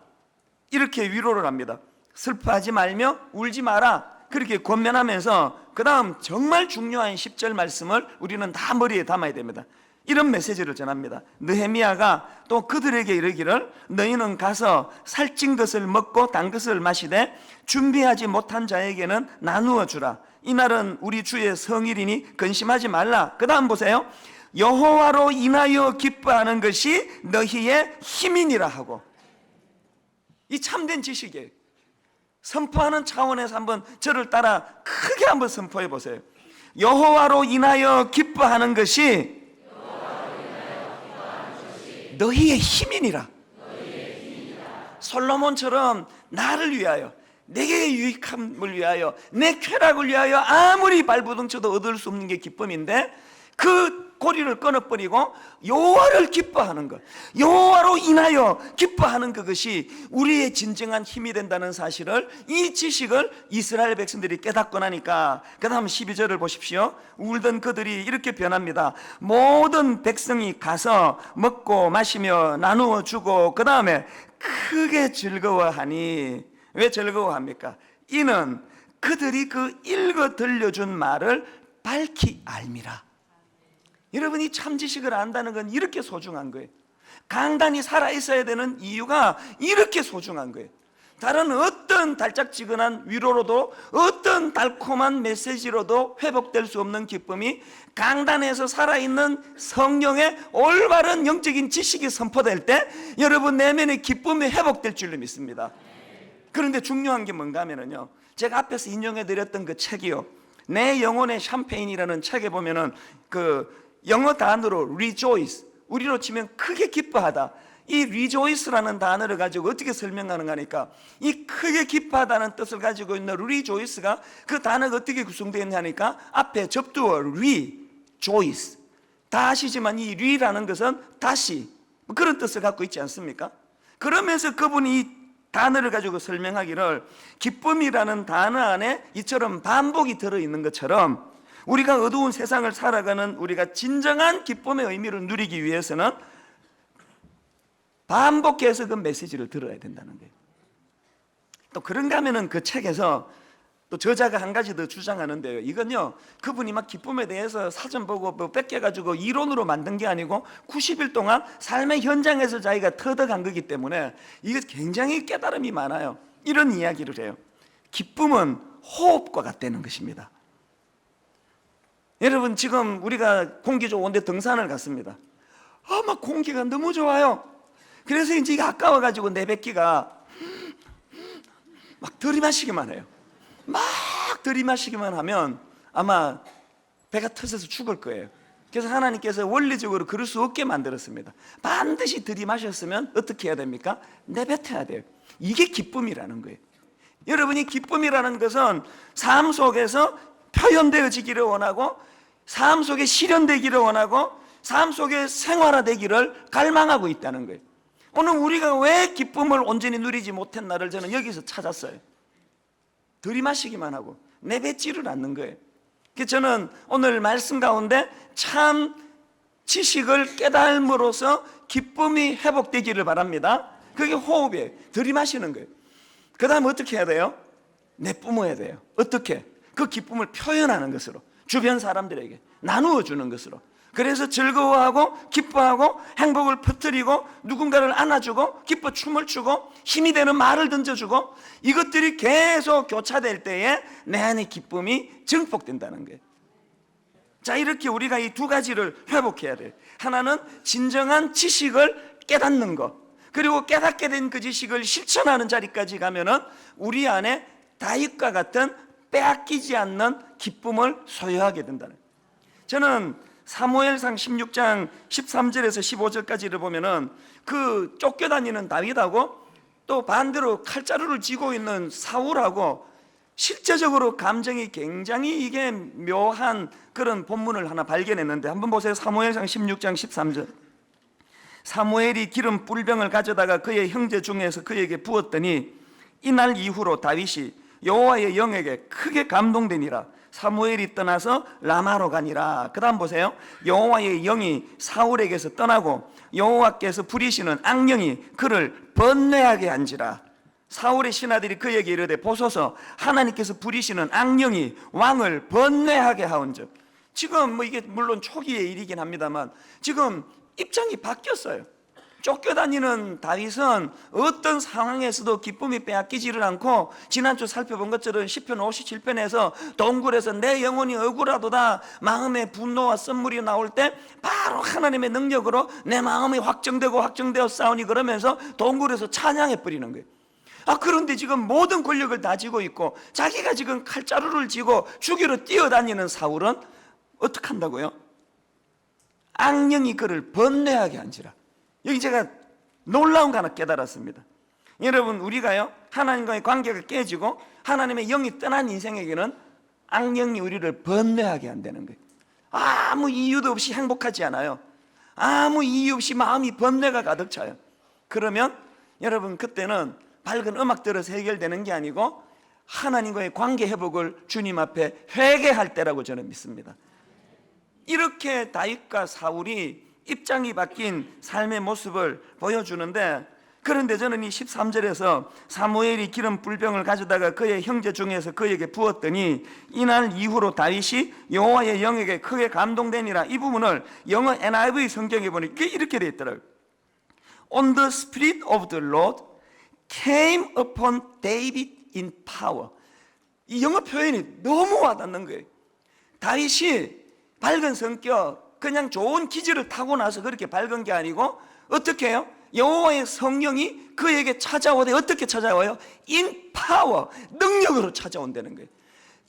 이렇게 위로를 합니다. 슬퍼하지 말며 울지 마라, 그렇게 권면하면서 그 다음 정말 중요한 10절 말씀을 우리는 다 머리에 담아야 됩니다. 이런 메시지를 전합니다. 느헤미야가 또 그들에게 이르기를, 너희는 가서 살찐 것을 먹고 단 것을 마시되 준비하지 못한 자에게는 나누어 주라. 이날은 우리 주의 성일이니 근심하지 말라. 그 다음 보세요. 여호와로 인하여 기뻐하는 것이 너희의 힘이니라 하고. 이 참된 지식이에요. 선포하는 차원에서 한번 저를 따라 크게 한번 선포해 보세요. 여호와로 인하여 기뻐하는 것이 너희의 힘이니라. 솔로몬처럼 나를 위하여, 내게 유익함을 위하여, 내 쾌락을 위하여 아무리 발부둥쳐도 얻을 수 없는 게 기쁨인데, 그 고리를 끊어버리고 여호와를 기뻐하는 것, 여호와로 인하여 기뻐하는 그것이 우리의 진정한 힘이 된다는 사실을, 이 지식을 이스라엘 백성들이 깨닫고 나니까 그 다음 12절을 보십시오. 울던 그들이 이렇게 변합니다. 모든 백성이 가서 먹고 마시며 나누어 주고 그 다음에 크게 즐거워하니. 왜 즐거워합니까? 이는 그들이 그 읽어 들려준 말을 밝히 알미라. 여러분이 참 지식을 안다는 건 이렇게 소중한 거예요. 강단이 살아있어야 되는 이유가 이렇게 소중한 거예요. 다른 어떤 달짝지근한 위로로도, 어떤 달콤한 메시지로도 회복될 수 없는 기쁨이 강단에서 살아있는 성령의 올바른 영적인 지식이 선포될 때 여러분 내면의 기쁨이 회복될 줄로 믿습니다. 그런데 중요한 게 뭔가 하면은요, 제가 앞에서 인용해 드렸던 그 책이요, 내 영혼의 샴페인이라는 책에 보면은 그 영어 단어로 rejoice, 우리로 치면 크게 기뻐하다, 이 rejoice라는 단어를 가지고 어떻게 설명하는가 하니까, 이 크게 기뻐하다는 뜻을 가지고 있는 rejoice가 그 단어가 어떻게 구성되어 있냐니까 앞에 접두어 rejoice, 다 아시지만 이 re라는 것은 다시, 그런 뜻을 갖고 있지 않습니까? 그러면서 그분이 이 단어를 가지고 설명하기를, 기쁨이라는 단어 안에 이처럼 반복이 들어있는 것처럼 우리가 어두운 세상을 살아가는 우리가 진정한 기쁨의 의미를 누리기 위해서는 반복해서 그 메시지를 들어야 된다는 거예요. 또 그런가 하면은 그 책에서 또 저자가 한 가지 더 주장하는데요, 이건요, 그분이 막 기쁨에 대해서 사전 보고 뭐 뺏겨가지고 이론으로 만든 게 아니고 90일 동안 삶의 현장에서 자기가 터득한 거기 때문에 이게 굉장히 깨달음이 많아요. 이런 이야기를 해요. 기쁨은 호흡과 같다는 것입니다. 여러분, 지금 우리가 공기 좋은데 등산을 갔습니다. 막 공기가 너무 좋아요. 그래서 이제 이게 아까워가지고 내뱉기가 막 들이마시기만 해요. 막 들이마시기만 하면 아마 배가 터져서 죽을 거예요. 그래서 하나님께서 원리적으로 그럴 수 없게 만들었습니다. 반드시 들이마셨으면 어떻게 해야 됩니까? 내뱉어야 돼요. 이게 기쁨이라는 거예요. 여러분이 기쁨이라는 것은 삶 속에서 표현되어지기를 원하고, 삶 속에 실현되기를 원하고, 삶 속에 생활화되기를 갈망하고 있다는 거예요. 오늘 우리가 왜 기쁨을 온전히 누리지 못했나를 저는 여기서 찾았어요. 들이마시기만 하고 내뱉지를 않는 거예요. 그래서 저는 오늘 말씀 가운데 참 지식을 깨달음으로써 기쁨이 회복되기를 바랍니다. 그게 호흡이에요. 들이마시는 거예요. 그 다음에 어떻게 해야 돼요? 내뿜어야 돼요. 어떻게? 그 기쁨을 표현하는 것으로, 주변 사람들에게 나누어 주는 것으로. 그래서 즐거워하고 기뻐하고 행복을 퍼뜨리고 누군가를 안아주고 기뻐 춤을 추고 힘이 되는 말을 던져주고 이것들이 계속 교차될 때에 내 안에 기쁨이 증폭된다는 거예요. 자, 이렇게 우리가 이 두 가지를 회복해야 돼요. 하나는 진정한 지식을 깨닫는 것, 그리고 깨닫게 된 그 지식을 실천하는 자리까지 가면은 우리 안에 다윗과 같은 빼앗기지 않는 기쁨을 소유하게 된다는 거예요. 저는 사무엘상 16장 13절에서 15절까지를 보면은 그 쫓겨다니는 다윗하고 또 반대로 칼자루를 쥐고 있는 사울하고 실제적으로 감정이 굉장히 이게 묘한 그런 본문을 하나 발견했는데 한번 보세요. 사무엘상 16장 13절. 사무엘이 기름 뿔병을 가져다가 그의 형제 중에서 그에게 부었더니 이날 이후로 다윗이 여호와의 영에게 크게 감동되니라. 사무엘이 떠나서 라마로 가니라. 그 다음 보세요. 여호와의 영이 사울에게서 떠나고 여호와께서 부리시는 악령이 그를 번뇌하게 한지라. 사울의 신하들이 그에게 이르되 보소서 하나님께서 부리시는 악령이 왕을 번뇌하게 하온즉. 지금 뭐 이게 물론 초기의 일이긴 합니다만 지금 입장이 바뀌었어요. 쫓겨다니는 다윗은 어떤 상황에서도 기쁨이 빼앗기지를 않고 지난주 살펴본 것처럼 시편 57편에서 동굴에서 내 영혼이 억울하도다 마음의 분노와 썸물이 나올 때 바로 하나님의 능력으로 내 마음이 확정되어 싸우니 그러면서 동굴에서 찬양해 버리는 거예요. 그런데 지금 모든 권력을 다 쥐고 있고 자기가 지금 칼자루를 쥐고 죽이러 뛰어다니는 사울은 어떻게 한다고요? 악령이 그를 번뇌하게 한지라. 여기 제가 놀라운 거 하나 깨달았습니다. 여러분, 우리가요 하나님과의 관계가 깨지고 하나님의 영이 떠난 인생에게는 악령이 우리를 번뇌하게 한다는 거예요. 아무 이유도 없이 행복하지 않아요. 아무 이유 없이 마음이 번뇌가 가득 차요. 그러면 여러분, 그때는 밝은 음악 들어서 해결되는 게 아니고 하나님과의 관계 회복을 주님 앞에 회개할 때라고 저는 믿습니다. 이렇게 다윗과 사울이 입장이 바뀐 삶의 모습을 보여주는데, 그런데 저는 이 13절에서 사무엘이 기름 뿔병을 가져다가 그의 형제 중에서 그에게 부었더니 이날 이후로 다윗이 여호와의 영에게 크게 감동되니라. 이 부분을 영어 NIV 성경에 보니까 이렇게 되어 있더라고요. On the Spirit of the Lord came upon David in power. 이 영어 표현이 너무 와닿는 거예요. 다윗이 밝은 성격, 그냥 좋은 기질을 타고 나서 그렇게 밝은 게 아니고 어떻게 해요? 여호와의 성령이 그에게 찾아오되 어떻게 찾아와요? In power, 능력으로 찾아온다는 거예요.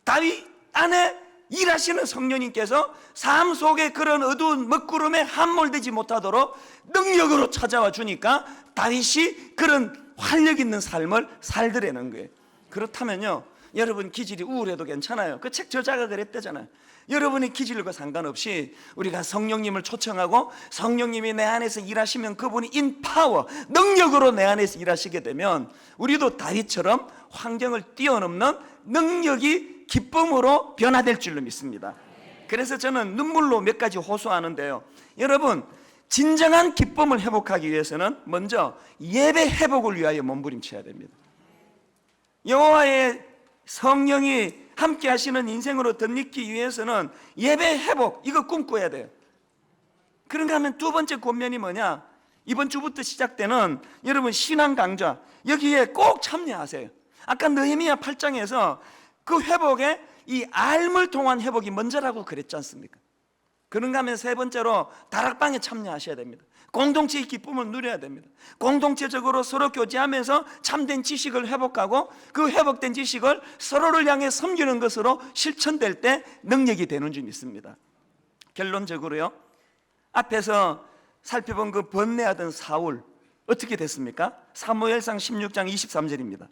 다윗 안에 일하시는 성령님께서 삶 속에 그런 어두운 먹구름에 함몰되지 못하도록 능력으로 찾아와 주니까 다윗이 그런 활력 있는 삶을 살더라는 거예요. 그렇다면요, 여러분 기질이 우울해도 괜찮아요. 그 책 저자가 그랬대잖아요. 여러분의 기질과 상관없이 우리가 성령님을 초청하고 성령님이 내 안에서 일하시면 그분이 in power, 능력으로 내 안에서 일하시게 되면 우리도 다윗처럼 환경을 뛰어넘는 능력이 기쁨으로 변화될 줄로 믿습니다. 그래서 저는 눈물로 몇 가지 호소하는데요, 여러분 진정한 기쁨을 회복하기 위해서는 먼저 예배 회복을 위하여 몸부림쳐야 됩니다. 여호와의 성령이 함께 하시는 인생으로 덧입기 위해서는 예배 회복, 이거 꿈꿔야 돼요. 그런가 하면 두 번째 권면이 뭐냐? 이번 주부터 시작되는 여러분 신앙 강좌, 여기에 꼭 참여하세요. 아까 느헤미야 8장에서 그 회복에 이 알물 통한 회복이 먼저라고 그랬지 않습니까? 그런가 하면 세 번째로 다락방에 참여하셔야 됩니다. 공동체의 기쁨을 누려야 됩니다. 공동체적으로 서로 교제하면서 참된 지식을 회복하고 그 회복된 지식을 서로를 향해 섬기는 것으로 실천될 때 능력이 되는 줄 믿습니다. 결론적으로요, 앞에서 살펴본 그 번뇌하던 사울 어떻게 됐습니까? 사무엘상 16장 23절입니다.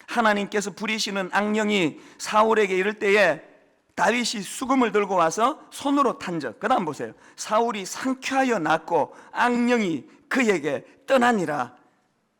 하나님께서 부리시는 악령이 사울에게 이를 때에 다윗이 수금을 들고 와서 손으로 탄적. 그 다음 보세요. 사울이 상쾌하여 낫고 악령이 그에게 떠나니라.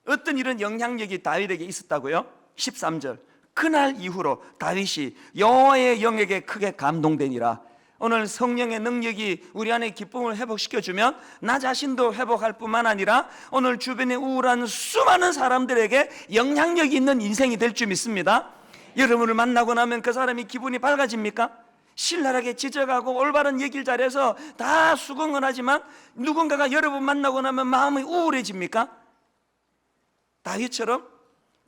어떤 이런 영향력이 다윗에게 있었다고요? 13절. 그날 이후로 다윗이 여호와의 영에게 크게 감동되니라. 오늘 성령의 능력이 우리 안에 기쁨을 회복시켜주면 나 자신도 회복할 뿐만 아니라 오늘 주변에 우울한 수많은 사람들에게 영향력이 있는 인생이 될 줄 믿습니다. 여러분을 만나고 나면 그 사람이 기분이 밝아집니까? 신랄하게 지적하고 올바른 얘기를 잘해서 다 수긍은 하지만 누군가가 여러 번 만나고 나면 마음이 우울해집니까? 다윗처럼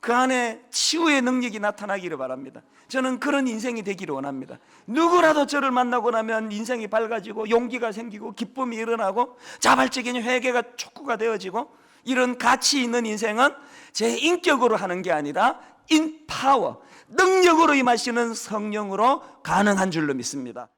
그 안에 치유의 능력이 나타나기를 바랍니다. 저는 그런 인생이 되기를 원합니다. 누구라도 저를 만나고 나면 인생이 밝아지고 용기가 생기고 기쁨이 일어나고 자발적인 회개가 촉구가 되어지고, 이런 가치 있는 인생은 제 인격으로 하는 게 아니라 인 파워, 능력으로 임하시는 성령으로 가능한 줄로 믿습니다.